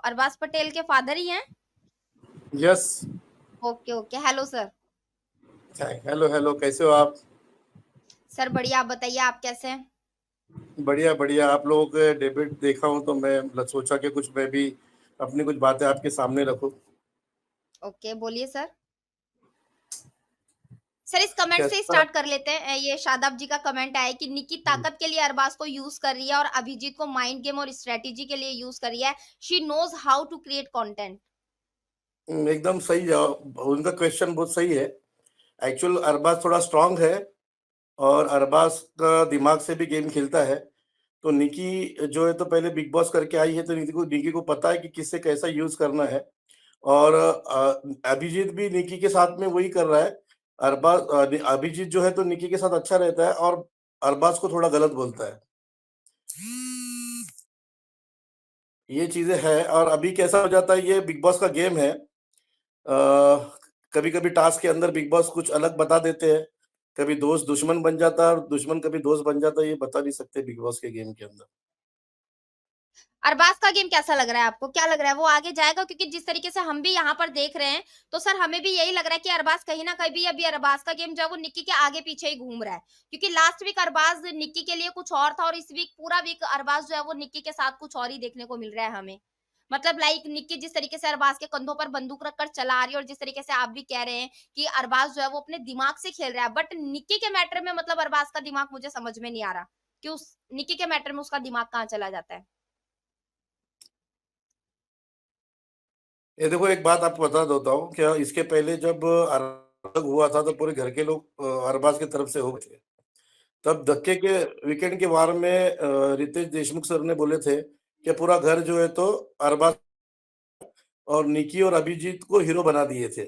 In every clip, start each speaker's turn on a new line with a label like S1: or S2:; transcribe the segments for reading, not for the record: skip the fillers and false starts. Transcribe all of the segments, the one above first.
S1: अरबाज पटेल के फादर ही हैं?
S2: Yes.
S1: Okay okay, hello sir.
S2: Hello hello, कैसे हो आप?
S1: सर बढ़िया, आप बताइए आप कैसे हैं?
S2: बढ़िया बढ़िया। आप लोगों के डेब्यूट देखा हूँ तो मैं सोचा कि कुछ मैं भी अपनी कुछ बातें आपके सामने रखूं।
S1: ओके, बोलिए सर। सर इस कमेंट से
S2: कैसा?
S1: स्टार्ट कर लेते हैं। ये शादाब जी का कमेंट आया है कि निक्की ताकत के लिए अरबाज को यूज कर रही है और अभिजीत को माइंड गेम और स्ट्रेटेजी के लिए यूज कर रही है। She knows how to create content.
S2: एकदम सही जवाब। उनका क्वेश्चन बहुत सही है। एक्चुअल अरबाज थोड़ा स्ट्रांग है और अरबाज का दिमाग से भी गेम खेलता है। तो निकी जो है तो पहले बिग बॉस करके आई है, तो निकी को पता है कि किससे कैसा यूज करना है। और अभिजीत भी निकी के साथ में वही कर रहा है। अभिजीत जो है तो निकी के साथ अच्छा रहता है और अरबाज को थोड़ा गलत बोलता है। ये चीजें हैं। और अभी कैसा हो जाता है, ये बिग बॉस का गेम है। कभी कभी टास्क के अंदर बिग बॉस कुछ अलग बता देते हैं। कभी दोस्त दुश्मन बन जाता है और दुश्मन कभी दोस्त बन जाता है, ये बता नहीं सकते बिग बॉस के गेम के अंदर।
S1: अरबाज का गेम कैसा लग रहा है आपको? क्या लग रहा है वो आगे जाएगा? क्योंकि जिस तरीके से हम भी यहाँ पर देख रहे हैं, तो सर हमें भी यही लग रहा है कि अरबाज कहीं न कहीं अभी अरबाज का गेम जो है वो निक्की के आगे पीछे ही घूम रहा है। क्योंकि लास्ट वीक अरबाज निक्की के लिए कुछ और था और इस वीक पूरा वीक अरबाज जो है वो निक्की के साथ कुछ और ही देखने को मिल रहा है हमें। मतलब लाइक निक्की जिस तरीके से अरबाज के कंधों पर बंदूक रखकर चला आ रही है और जिस तरीके से आप भी कह रहे हैं कि अरबाज जो है वो अपने दिमाग से खेल रहा है, बट निक्की के मैटर में मतलब अरबाज का दिमाग मुझे समझ में नहीं आ रहा कि उस निक्की के मैटर में उसका दिमाग कहाँ चला जाता है।
S2: ये देखो, एक बात आपको बता देता हूँ, क्या इसके पहले जब अलग हुआ था तो पूरे घर के लोग अरबाज की तरफ से हो गए थे। तब धक्के के वीकेंड के वार में रितेश देशमुख सर ने बोले थे कि पूरा घर जो है तो अरबाज और निकी और अभिजीत को हीरो बना दिए थे।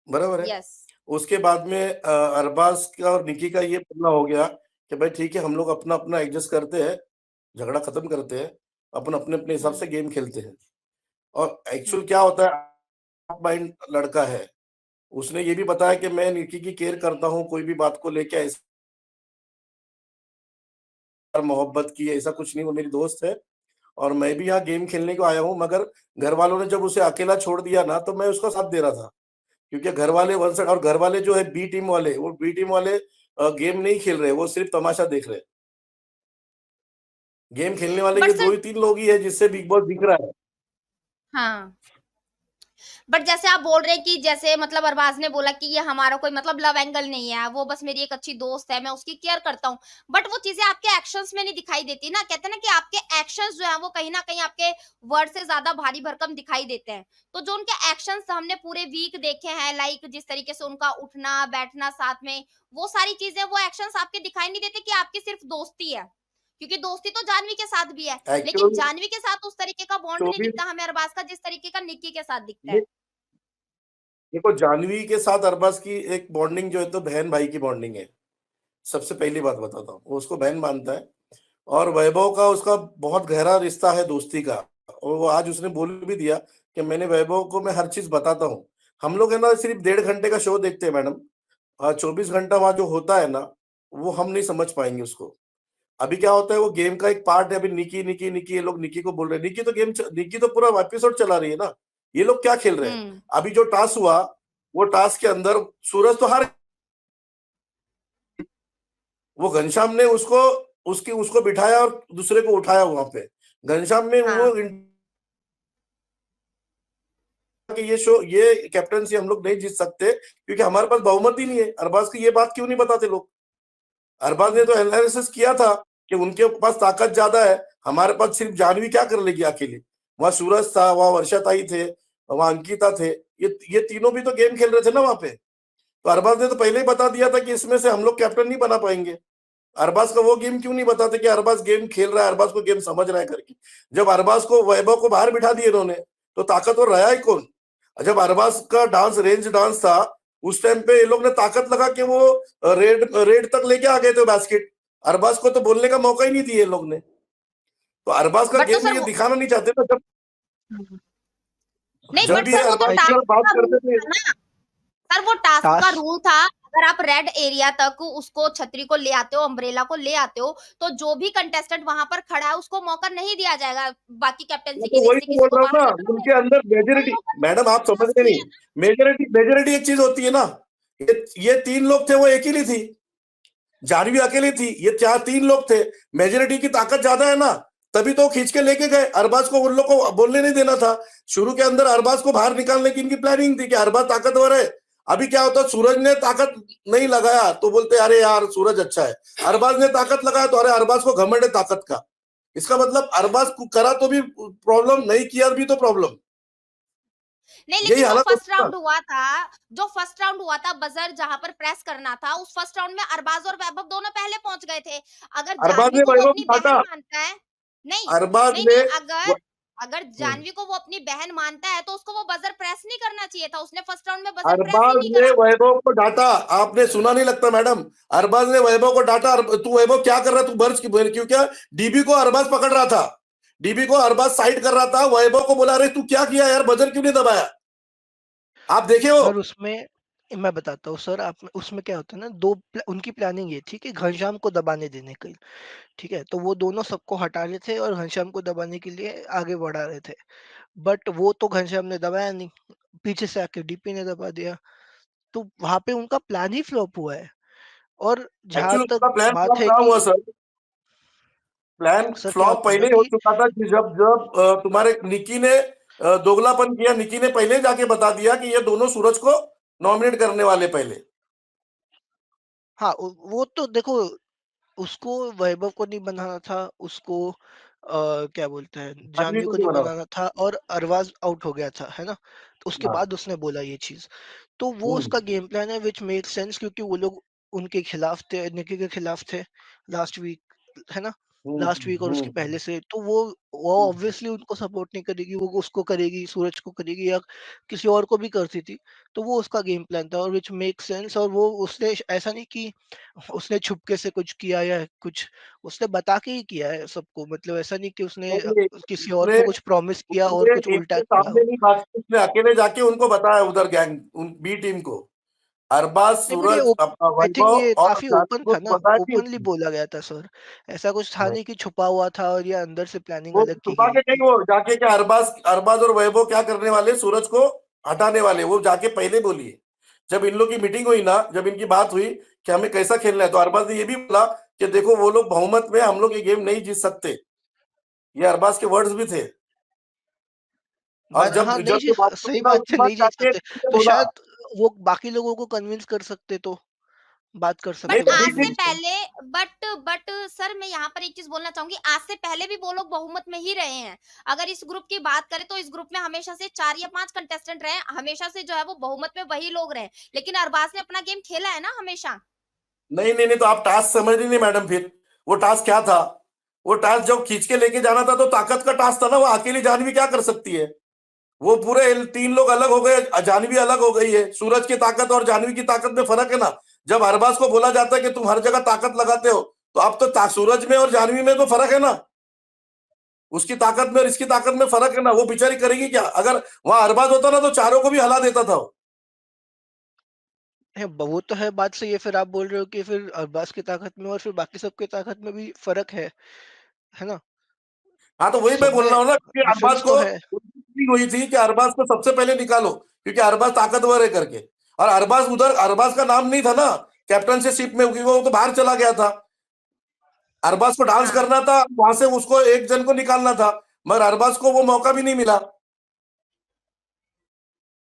S2: बराबर है।
S1: यस।
S2: उसके बाद में अरबाज का और निकी का ये फैसला हो गया कि भाई ठीक है, हम लोग अपना अपना एडजस्ट करते हैं, झगड़ा खत्म करते हैं, अपन अपने अपने हिसाब से
S1: हुँ,
S2: गेम खेलते हैं। और
S1: हुँ।
S2: एक्चुअल क्या होता है, माइंड लड़का है। उसने ये भी बताया कि मैं निकी की केयर करता हूँ, कोई भी बात को लेके ऐसा मोहब्बत की ऐसा कुछ नहीं, वो मेरी दोस्त है और मैं भी यहाँ गेम खेलने को आया हूँ। मगर घर वालों ने जब उसे अकेला छोड़ दिया ना, तो मैं उसका साथ दे रहा था। क्योंकि घर वाले वन साइड, और घर वाले जो है बी टीम वाले, वो बी टीम वाले गेम नहीं खेल रहे, वो सिर्फ तमाशा देख रहे हैं। गेम खेलने वाले
S1: बट
S2: ये
S1: सर
S2: 2 ही 3 लोग ही है जिससे बिग बॉस दिख रहा है।
S1: हाँ, बट जैसे आप बोल रहे हैं कि जैसे मतलब अरबाज ने बोला कि ये हमारा कोई मतलब लव एंगल नहीं है, वो बस मेरी एक अच्छी दोस्त है, मैं उसकी केयर करता हूँ। बट वो चीज़ें आपके एक्शंस में नहीं दिखाई देती ना, कहते हैं ना कि आपके एक्शंस जो हैं वो कहीं न कहीं आपके वर्ड से ज़्यादा भारी भरकम दिखाई देते हैं। तो जो उनके एक्शंस हमने पूरे वीक देखे हैं, लाइक जिस तरीके से उनका उठना, बैठना साथ में, वो सारी चीज़ें, वो एक्शंस आपके दिखाई नहीं देते कि आपकी सिर्फ दोस्ती है। क्योंकि दोस्ती तो जानवी के साथ भी है, लेकिन
S2: एक्चुअल
S1: जानवी के साथ उस तरीके का बॉन्ड नहीं
S2: 24
S1: दिखता हमें अरबाज का जिस तरीके का निक्की के साथ दिखता
S2: ये
S1: है।
S2: देखो, जानवी के साथ अरबाज की एक बॉन्डिंग जो है तो बहन भाई की बॉन्डिंग है। सबसे पहली बात बताता हूँ, वो उसको बहन मानता है। और वैभव का उसका बहुत गहरा रिश्ता है दोस्ती का। और वो आज उसने बोल भी दिया कि मैंने वैभव को मैं हर चीज बताता हूँ। हम लोग है ना सिर्फ 1.5 घंटे का शो देखते हैं मैडम। 24 घंटा वहां जो होता है ना, वो हम नहीं समझ पाएंगे उसको। अभी क्या होता है, वो गेम का एक पार्ट है। अभी निकी निकी निकी, ये लोग निकी को बोल रहे हैं। निकी तो पूरा एपिसोड चला रही है ना। ये लोग क्या खेल रहे हैं?
S1: हुँ।
S2: अभी जो टास्क हुआ, वो टास्क के अंदर सूरज तो हार, वो घनश्याम ने उसको बिठाया और दूसरे को उठाया वहां पे। घनश्याम में
S1: हाँ,
S2: वो कि ये कैप्टनसी हम लोग नहीं जीत सकते क्योंकि हमारे पास बहुमत ही नहीं है। अरबाज की ये बात क्यों नहीं बताते लोग? अरबाज ने
S1: हुँ,
S2: तो एनालिसिस किया था कि उनके पास ताकत ज्यादा है, हमारे पास सिर्फ जानवी क्या कर लेगी अकेली। वहां सूरज था, वहां वर्षा ताई थे, वहां अंकिता थे। ये तीनों भी तो गेम खेल रहे थे ना वहां पे। तो अरबाज ने तो पहले ही बता दिया था कि इसमें से हम लोग कैप्टन नहीं बना पाएंगे। अरबाज का वो गेम क्यों नहीं बताते कि अरबाज गेम खेल रहा है, अरबाज को गेम समझ रहा है करके। जब अरबाज को, वैभव को बाहर बिठा दिए इन्होंने, तो ताकतवर रहा ही कौन? जब अरबाज का डांस रेंज डांस था, उस टाइम पे ये लोग ने ताकत लगा के वो रेड रेड तक लेके आ गए थे बास्केट। अरबाज को तो बोलने का मौका ही नहीं दिया लोग ने। तो अरबाज का
S1: बट तो
S2: गेम
S1: सर
S2: ये
S1: वो
S2: दिखाना नहीं चाहते ना। जब
S1: हुँ। नहीं,
S2: जब
S1: बट
S2: भी
S1: सर वो तो
S2: अरबाज
S1: टास्क
S2: की बात
S1: का रूल
S2: करते थे।
S1: था ना। सर वो टास्क का
S3: टास्क
S1: रूल था, अगर आप रेड एरिया तक उसको छतरी को ले आते हो, अम्ब्रेला को ले आते हो, तो जो भी कंटेस्टेंट वहां पर खड़ा है उसको मौका नहीं दिया जाएगा बाकी
S2: मैं
S1: कैप्टेंसी की
S2: तो
S1: लिस्ट
S2: वही
S1: से
S2: तो बोल
S1: किसी को
S2: रहा हूँ
S1: बाहर
S2: ना,
S1: निकालना है।
S2: उनके अंदर
S1: उन
S2: मेजोरिटी,
S1: लोगों ने
S2: मैडम आप
S1: चांस
S2: समझ नहीं,
S1: लिया ना।
S2: मेजोरिटी मेजोरिटी एक चीज होती है ना, ये तीन लोग थे, वो एक ही नहीं थी, जानवी अकेली थी, ये चार तीन लोग थे, मेजोरिटी की ताकत ज्यादा है ना, तभी तो खींच के लेके गए। अरबाज को उन लोग को बोलने नहीं देना था शुरू के अंदर, अरबाज को बाहर निकालने की इनकी प्लानिंग थी कि अरबाज ताकतवर है। अभी क्या होता, सूरज ने ताकत नहीं लगाया तो बोलते अरे यार सूरज अच्छा है, अरबाज ने ताकत लगाया तो अरे अरबाज को घमंड है ताकत का। इसका मतलब अरबाज करा तो भी प्रॉब्लम, नहीं किया भी तो प्रॉब्लम।
S1: नहीं,
S2: यही
S1: लेकिन जो
S2: हालत
S1: फर्स्ट
S2: होता है।
S1: राउंड हुआ था, जो फर्स्ट राउंड हुआ था बजर जहां पर प्रेस करना था, उस फर्स्ट राउंड में अरबाज और वैभव दोनों पहले पहुंच गए थे। अगर
S2: अरबाज
S1: जानवी
S2: ने
S1: को वो
S2: वैभव
S1: अपनी
S2: को
S1: बहन
S2: काटा,
S1: मानता है, नहीं
S2: अरबाज
S1: नहीं
S2: ने
S1: नहीं, अगर अगर जानवी को वो अपनी बहन मानता है तो उसको वो बजर प्रेस नहीं करना चाहिए था, उसने फर्स्ट राउंड में बजर प्रेस ही
S2: अरबाज
S1: नहीं
S2: ने
S1: करा।
S2: वैभव को डांटा, आपने सुना नहीं लगता मैडम, अरबाज ने वैभव को डांटा, तू वैभव क्या कर रहा, तू बर्ज क्यों क्या, डीबी को अरबाज पकड़ रहा था, डीबी को अरबाज साइड कर रहा था, वैभव को बोला अरे तू क्या किया यार, बजर क्यों नहीं दबाया, आप देखे हो।
S3: सर उसमें मैं बताता हूँ सर, आप उसमें क्या होता है ना, उनकी प्लानिंग ये थी कि घनश्याम को दबाने देने की। ठीक है, तो वो दोनों सबको हटा रहे थे और घनश्याम को दबाने के लिए आगे बढ़ा रहे थे। बट वो तो घनश्याम ने दबाया नहीं, पीछे से आके डीपी ने दबा दिया। तो वहां पे उनका प्लान ही फ्लॉप हुआ है। और जहां
S2: एक्चुअली
S3: तक
S2: उसका प्लान
S3: बात
S2: फ्लॉप
S3: है
S2: ना
S3: कि
S2: हुआ सर, प्लान
S3: सर क्या
S2: फ्लॉप
S3: होता है
S2: पहले
S3: ना
S2: ही हो
S3: कि
S2: चुका था कि जब जब तुम्हारे निकी ने दोगलापन किया, निकी ने पहले जाके बता दिया कि ये दोनों सूरज को नॉमिनेट करने वाले पहले।
S3: हाँ, वो तो देखो, उसको वैभव को नहीं बनाना था, उसको क्या बोलते हैं,
S2: जानवी
S3: जानवी
S2: को
S3: को
S2: नहीं
S3: नहीं
S2: बना।
S3: बनाना था, और अरबाज आउट हो गया था, है ना? तो उसके
S2: हाँ।
S3: बाद उसने बोला ये चीज। तो वो
S2: हम्म
S3: उसका गेम प्लान है विच मेक सेंस, क्योंकि वो लोग उनके खिलाफ थे, निकी के खिलाफ थे लास्ट वीक, है ना? लास्ट वीक और उसके
S2: हम्म।
S3: पहले से, तो वो ऑब्वियसली उनको सपोर्ट नहीं करेगी, वो उसको करेगी, सूरज को करेगी, या किसी और को भी करती थी। तो वो उसका गेम प्लान था, और विच मेक सेंस। और वो उसने ऐसा नहीं कि उसने छुपके से कुछ किया या कुछ, उसने बता के ही किया है सबको। मतलब ऐसा नहीं कि उसने
S2: नहीं,
S3: किसी और
S2: उसने
S3: को कुछ प्रॉमिस किया और
S2: पूरे
S3: कुछ
S2: टीम
S3: उल्टा
S2: के
S3: किया
S2: सामने
S3: हो।
S2: नहीं बात की, उसने अकेले जाके उनको बताया उधर गैंग उन बी टीम को, अरबाज
S3: नहीं, बट ये
S2: सूरज अपना
S3: आई थिंक
S2: वैभव
S3: ये
S2: और
S3: काफी
S2: जानवी
S3: ओपन
S2: को
S3: था ना,
S2: बताया कि
S3: ओपनली बोला गया था सर। ऐसा कुछ था नहीं कि छुपा हुआ था और ये अंदर से प्लानिंग
S2: वो
S3: अलग की
S2: छुपा
S3: गई
S2: के
S3: थी।
S2: नहीं, वो जाके क्या अरबाज अरबाज और वैभव क्या करने वाले, सूरज को हटाने वाले, वो जाके पहले बोलिए। जब इन लोग की मीटिंग हुई ना, जब इनकी बात हुई कि हमें कैसा खेलना है, तो अरबाज ने ये भी बोला कि देखो वो लोग बहुमत में, हम लोग ये गेम नहीं जीत सकते, ये अरबाज के वर्ड्स भी थे। और
S3: बट
S2: जब
S3: हाँ, नहीं
S2: जब
S3: जी,
S2: जो बात
S3: सही
S2: हुई ना,
S3: बात
S2: उसके
S3: है,
S2: बाद
S3: नहीं जीत
S2: जाके
S3: सकते।
S2: किसी ने
S3: तो
S2: बोला,
S3: शायद वो बाकी लोगों को कन्विंस कर सकते, तो बात कर
S2: नहीं
S1: बट
S3: सकते
S2: तो
S1: आज
S3: बाकी
S1: से
S3: लोगों
S2: बीटी,
S3: से।
S1: पहले बट सर मैं यहाँ पर एक चीज बोलना चाहूंगी, आज से पहले भी वो लोग बहुमत में ही रहे हैं। अगर इस ग्रुप की बात करें तो इस ग्रुप में हमेशा से 4 या 5 कंटेस्टेंट रहे, हमेशा से जो है वो बहुमत में वही लोग रहे, लेकिन अरबाज ने अपना गेम खेला है ना हमेशा।
S2: नहीं नहीं नहीं, तो आप टास्क समझ रही नहीं मैडम, फिर वो टास्क क्या था, वो टास्क जब खींच के लेके जाना था तो ताकत का टास्क था ना, वो अकेली जानवी क्या कर सकती है, वो पूरे तीन लोग अलग हो गए, जानवी अलग हो गई है, सूरज की ताकत और जानवी की ताकत में फर्क है ना। जब अरबाज को बोला जाता है कि तुम हर जगह ताकत लगाते हो, तो अब तो सूरज में और जानवी में तो फर्क है ना, उसकी ताकत में और इसकी ताकत में फर्क है ना, वो बेचारी करेगी क्या, अगर वहां अरबाज होता ना तो चारों को भी हला देता था वो।
S3: वो तो है, बात सही है। फिर आप बोल रहे हो कि फिर अरबाज की ताकत में और फिर बाकी सबकी ताकत में भी फर्क है ना?
S2: हाँ तो वही मैं
S3: सब
S2: बोल
S3: में
S2: रहा हूँ ना कि अरबाज
S3: डिफरेंस तो
S2: को
S3: है।
S2: meeting हुई थी कि अरबाज को सबसे पहले निकालो, क्योंकि अरबाज ताकतवर है करके, और अरबाज उधर, अरबाज का नाम नहीं था ना कैप्टनशिप में, क्योंकि वो तो बाहर चला गया था, अरबाज को डांस
S1: हाँ
S2: करना था, वहां से उसको एक जन को निकालना था, मगर अरबाज को वो मौका भी नहीं मिला।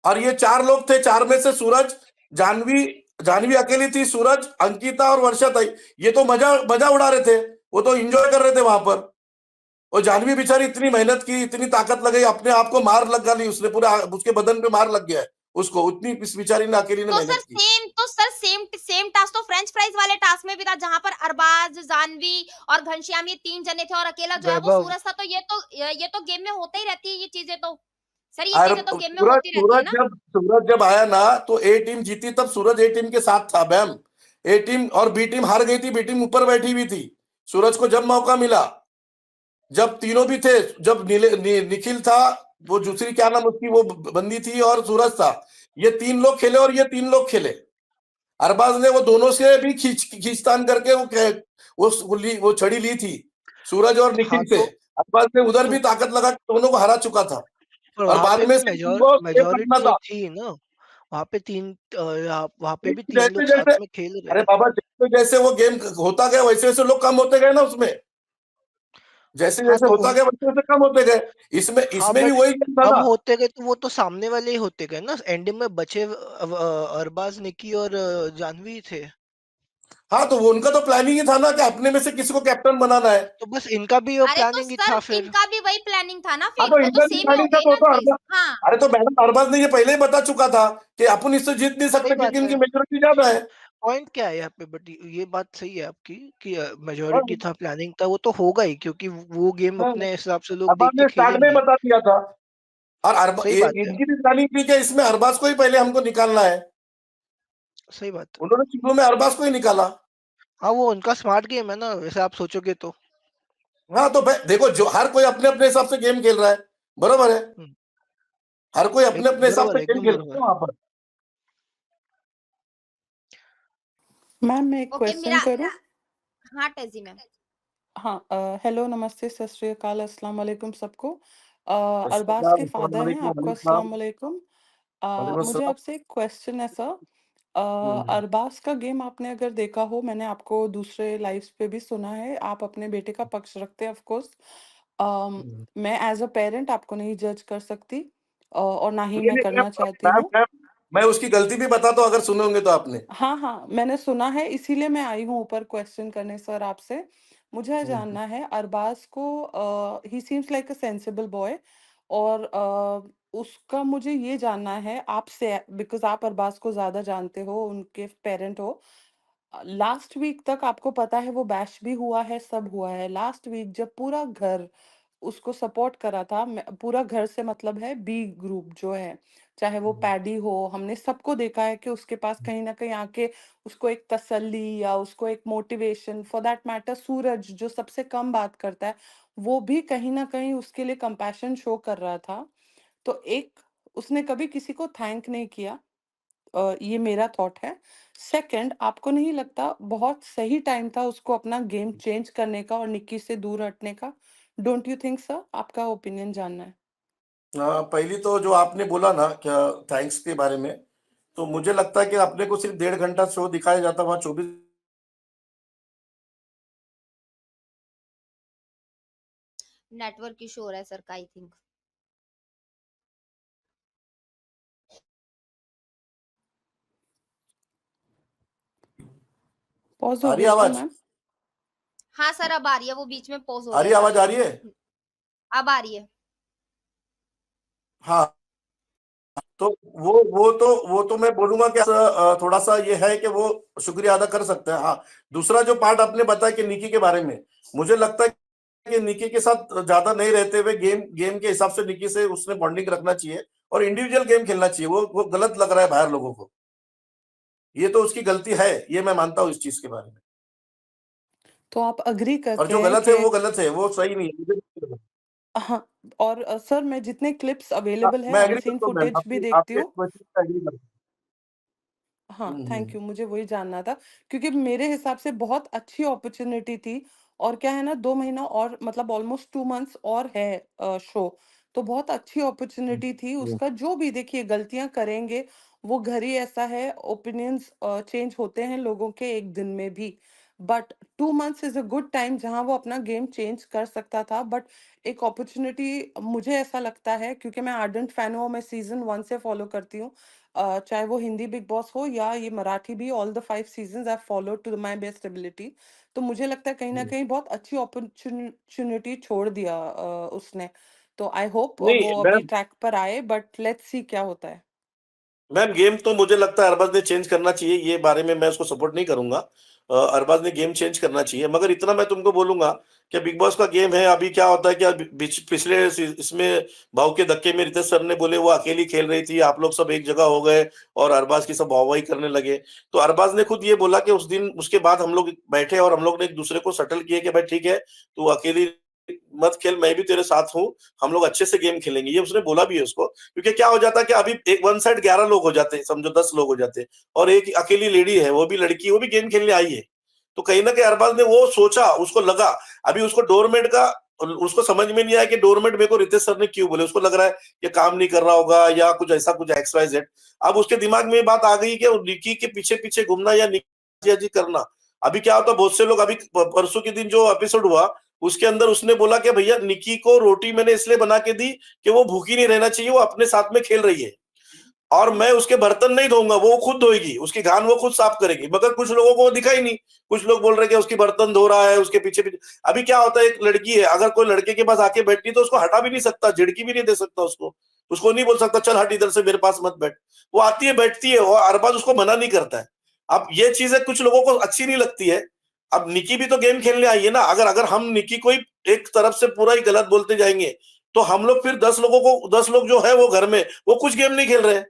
S2: और ये चार लोग थे, चार में से सूरज, जानवी, जानवी अकेली थी, सूरज, अंकिता और वर्षा थी, ये तो मजा मजा उड़ा रहे थे, वो तो एंजॉय कर रहे थे वहां पर। और जानवी बेचारी इतनी मेहनत की, इतनी ताकत लगाई, अपने आप को मार लगा ली उसने, पूरा उसके बदन पे मार लग गया है उसको, उतनी इस बेचारी ने अकेली ने मेहनत की।
S1: तो सर सेम सेम टास्क तो फ्रेंच फ्राइज वाले टास्क में भी था, जहां पर अरबाज, जानवी और घनश्याम ये 3 जने थे और अकेला जो है वो
S3: वैभव,
S1: सूरज था। तो ये तो गेम में होता ही रहती है ये चीजें तो। सर ये
S2: और
S1: चीजें तो गेम में
S2: सूरज
S1: होती रहती है
S2: सूरज
S1: ना।
S2: जब सूरज जब आया ना तो ए टीम जीती, तब सूरज ए टीम के साथ था मैम, ए टीम और बी टीम हार गई थी, बी टीम ऊपर बैठी हुई थी। सूरज को जब मौका मिला, जब तीनों भी थे, जब निखिल था, वो दूसरी क्या नाम उसकी वो बंदी थी, और सूरज था, ये तीन लोग खेले और ये तीन लोग खेले, अरबाज ने वो दोनों से भी खींचतान करके वो छड़ी ली थी, सूरज और निखिल
S3: हाँ,
S2: से। अरबाज ने उधर भी
S3: तो
S2: ताकत लगा के दोनों को हरा चुका था,
S3: पर
S2: और
S3: वहाँ
S2: बाद
S3: पे
S2: में
S3: भी
S2: से वो सेफ रखना
S3: मेजॉरिटी तो
S2: था।
S3: थी ना, वहाँ पे वहाँ पे भी 3
S2: जैसे
S3: लोग
S2: जैसे,
S3: साथ में खेल रहे
S2: अरे
S3: थे।
S2: बाबा, जैसे जैसे वो गेम होता गया वैसे वैसे लोग कम होते गए ना उसमें, जैसे
S3: हाँ,
S2: जैसे
S3: तो
S2: होता
S3: उन
S2: गया वैसे वैसे कम होते गए। इसमें
S3: हाँ,
S2: इसमें भी
S3: बट
S2: वही गेम था
S3: कम
S2: ना।
S3: होते गए तो वो तो सामने वाले ही होते गए ना, एंडिंग में बचे अरबाज, निकी और जानवी थे।
S2: हाँ, तो वो उनका तो प्लानिंग ही था ना कि अपने में से किसी को कैप्टन बनाना है।
S3: तो बस इनका भी वो
S1: अरे तो
S3: प्लानिंग ही
S1: सर
S3: था फिर।
S1: इनका भी वही प्लानिंग था ना,
S2: हाँ,
S1: फिर
S2: तो
S1: वो तो
S2: इनका भी
S1: सेम ही हो
S2: प्लानिंग था
S1: गई
S2: तो
S1: ना
S2: तो
S1: चीज।
S2: अरबाज,
S1: हाँ,
S2: अरे तो मैडम अरबाज ने ये पहले ही बता चुका था कि अपन इससे जीत नहीं
S3: सही
S2: सकते क्योंकि
S3: बात है।
S2: इनकी मेजोरिटी ज्यादा है।
S3: पॉइंट क्या है यहाँ पे, बट ये बात सही है आपकी कि
S2: हाँ,
S3: मेजोरिटी था, प्लानिंग था, वो तो होगा ही क्योंकि वो गेम
S2: हाँ,
S3: अपने हिसाब से लोग
S2: अरबाज
S3: देख के
S2: ने स्टार्ट में ही
S3: खेलेंगे।
S2: बता दिया था। और
S3: सही बात है।
S2: इनकी भी प्लानिंग थी कि इसमें अरबाज को ही पहले हमको निकालना है।
S3: सही बात है।
S2: उन्होंने शुरू में अरबाज को ही निकाला।
S3: हाँ, वो उनका स्मार्ट गेम है ना, वैसे आप सोचोगे तो।
S2: हाँ, तो भाई देखो, जो हर कोई अपने अपने हिसाब से गेम खेल रहा है, बरोबर है।
S3: हम्म,
S2: हर कोई अपने
S3: एक
S2: अपने हिसाब
S3: बरोबर
S2: से
S3: है,
S2: गेम
S3: एकदम
S2: खेल रहा
S3: बरोबर।
S2: है वहां पर।
S4: मैम मैं एक
S1: ओके
S4: क्वेश्चन
S1: मेरा।
S4: करूं?
S1: हाँ टेजी मैम।
S4: हाँ, हेलो, नमस्ते, सत श्री अकाल, अस्सलाम वालेकुम सबको। अरबाज के
S2: अस्सलाम
S4: फादर हैं,
S2: वालेकुम,
S4: आपको
S2: वालेकुम
S4: अस्सलाम
S2: सलाम,
S4: वालेकुम।
S2: वालेकुम
S4: मुझे
S2: सलाम।
S4: आपसे एक क्वेश्चन है सर।
S2: हम्म,
S4: अरबाज का गेम आपने अगर देखा हो, मैंने आपको दूसरे लाइव्स पे भी सुना है, आप अपने बेटे का पक्ष रखते हैं ऑफ कोर्स।
S2: हम्म।
S4: मैं एज अ पेरेंट आपको नहीं जज कर सकती, और ना ही
S2: नहीं
S4: मैं
S2: नहीं
S4: करना चाहती
S2: मैम,
S4: हूँ।
S2: मैं उसकी गलती भी बताता हूँ अगर सुने होंगे तो आपने।
S4: हाँ, हाँ, मैंने सुना है, इसीलिए मैं आई हूँ ऊपर क्वेश्चन करने सर आपसे। मुझे
S2: हम्म,
S4: जानना है अरबाज़ को, ही seems like a sensible boy, और उसका मुझे ये जानना है आपसे, बिकॉज़ आप अरबाज़ को ज़्यादा जानते हो, उनके पेरेंट हो। लास्ट वीक तक आपको पता है वो बैश भी हुआ है, सब हुआ है। लास्ट वीक जब पूरा घर उसको सपोर्ट करा था, पूरा घर से मतलब है बी ग्रुप जो है, चाहे वो पैडी हो, हमने सबको देखा है कि उसके पास कहीं ना कहीं आके उसको एक तसल्ली या उसको एक मोटिवेशन, फॉर दैट मैटर सूरज जो सबसे कम बात करता है, वो भी कहीं ना कहीं उसके लिए कंपैशन शो कर रहा था। तो एक, उसने कभी किसी को थैंक नहीं किया। ये मेरा थॉट है। सेकंड, आपको नहीं लगता बहुत सही टाइम था उसको अपना गेम चेंज करने का और निक्की से दूर हटने का? Don't you think sir? आपका ओपिनियन जानना है।
S2: पहली तो जो आपने बोला ना क्या, थैंक्स के बारे में, तो मुझे लगता है कि अपने को सिर्फ 1.5 घंटा शो दिखाया जाता, वहां 24।
S1: नेटवर्क इशू हो रहा है सर का आई थिंक।
S4: पॉज़
S2: आ
S4: हो
S2: रही है
S4: गया क्या
S2: आवाज?
S4: मैम?
S1: हाँ सर अब आ रही है, वो बीच में पॉज हो
S2: आ
S1: गया
S2: रही है
S1: था।
S2: आवाज, आ रही है?
S1: अब आ रही है।
S2: हाँ, तो वो तो मैं बोलूंगा कि थोड़ा सा ये है कि वो शुक्रिया अदा कर सकते हैं। हाँ, दूसरा जो पार्ट आपने बताया कि निकी के बारे में, मुझे लगता है कि निकी के साथ ज्यादा नहीं रहते हुए गेम गेम के हिसाब से निकी से उसने बॉन्डिंग रखना चाहिए और इंडिविजुअल गेम खेलना चाहिए। वो गलत लग रहा है बाहर लोगों को, ये तो उसकी गलती है, ये मैं मानता हूँ इस चीज के बारे में।
S4: तो आप एग्री
S2: और
S4: करते
S2: जो
S4: हैं
S2: गलत है
S4: कि
S2: वो गलत है, वो सही नहीं है, मुझे नहीं लगा।
S4: हाँ, और सर मैं जितने क्लिप्स
S2: हाँ,
S4: अवेलेबल है
S2: मैं एग्री
S4: अनसीन
S2: करता हूँ मैम,
S4: फुटेज भी
S2: आपकी
S4: देखती
S2: आपके
S4: हूँ।
S2: क्वेश्चन से एग्री करता
S4: हाँ,
S2: हूँ।
S4: थैंक यू, मुझे वही जानना था, क्योंकि मेरे हिसाब से बहुत अच्छी अपॉर्च्युनिटी थी। और क्या है ना, 2 महीना और मतलब ऑलमोस्ट 2 मंथ्स और है शो, तो बहुत अच्छी अपॉर्च्युनिटी थी
S2: हम्म,
S4: उसका। जो भी देखिए गलतियाँ करेंगे, वो घर ही ऐसा है, ओपिनियंस चेंज होते हैं लोगों के 1 दिन में भी। But 2 months is a good time जहाँ वो अपना गेम चेंज कर सकता था। बट एक अपॉर्च्युनिटी मुझे ऐसा लगता है, क्योंकि मैं आर्डेंट फैन हूँ, मैं सीज़न 1 से फॉलो करती हूँ। चाहे वो हिंदी बिग बॉस हो या ये मराठी भी, all the 5 seasons I followed to my best ability. तो मुझे लगता है कहीं न
S2: हम्म।
S4: कहीं बहुत अच्छी अपॉर्च्युनिटी छोड़ दिया उसने। तो आई होप
S2: नहीं
S4: वो अभी
S2: मैम,
S4: ट्रैक पर आए, बट लेट्स सी क्या होता है।
S2: मैम गेम तो मुझे लगता है अरबाज ने चेंज करना चाहिए, ये बारे में मैं उसको सपोर्ट नहीं करूंगा। अरबाज ने गेम चेंज करना चाहिए, मगर इतना मैं तुमको बोलूंगा कि बिग बॉस का गेम है। अभी क्या होता है कि पिछले इसमें भाव के धक्के में रितेश सर ने बोले वो अकेली खेल रही थी, आप लोग सब एक जगह हो गए और अरबाज की सब वाहवाही करने लगे। तो अरबाज ने खुद ये बोला कि उस दिन उसके बाद हम लोग बैठे और हम लोग ने एक दूसरे को सेटल किए कि भाई ठीक है, तू अकेली मत खेल, मैं भी तेरे साथ हूँ, हम लोग अच्छे से गेम खेलेंगे, ये उसने बोला भी है उसको। क्योंकि क्या हो जाता है कि अभी एक वन साइड 11 लोग हो जाते हैं, समझो 10 लोग हो जाते हैं, और एक अकेली लेडी है, वो भी लड़की, वो भी गेम खेलने आई है। तो कहीं ना कहीं अरबाज ने वो सोचा, उसको लगा, अभी उसको डोरमेट का, उसको समझ में नहीं आया कि डोरमेट मेरे को रितेश सर ने क्यों बोले, उसको लग रहा है ये काम नहीं कर रहा होगा या कुछ ऐसा, कुछ XYZ। अब उसके दिमाग में ये बात आ गई कि निकी के पीछे पीछे घूमना या निकी करना। अभी क्या होता, बहुत से लोग, अभी परसों के दिन जो एपिसोड हुआ उसके अंदर उसने बोला कि भैया निकी को रोटी मैंने इसलिए बना के दी कि वो भूखी नहीं रहना चाहिए, वो अपने साथ में खेल रही है, और मैं उसके बर्तन नहीं धोऊंगा, वो खुद धोएगी, उसकी घान वो खुद साफ करेगी। मगर कुछ लोगों को दिखा ही नहीं, कुछ लोग बोल रहे कि उसकी बर्तन धो रहा है, उसके पीछे पीछे। अभी क्या होता है, एक लड़की है, अगर कोई लड़के के पास आके बैठती तो उसको हटा भी नहीं सकता, झिड़की भी नहीं दे सकता, उसको नहीं बोल सकता चल हट इधर से, मेरे पास मत बैठ। वो आती है, बैठती है, और अरबाज उसको मना नहीं करता है। अब ये चीजें कुछ लोगों को अच्छी नहीं लगती है। अब निकी भी तो गेम खेलने आई है ना, अगर हम निकी को एक तरफ से पूरा ही गलत बोलते जाएंगे तो हम लोग फिर 10 लोग जो है वो घर में वो कुछ गेम नहीं खेल रहे हैं,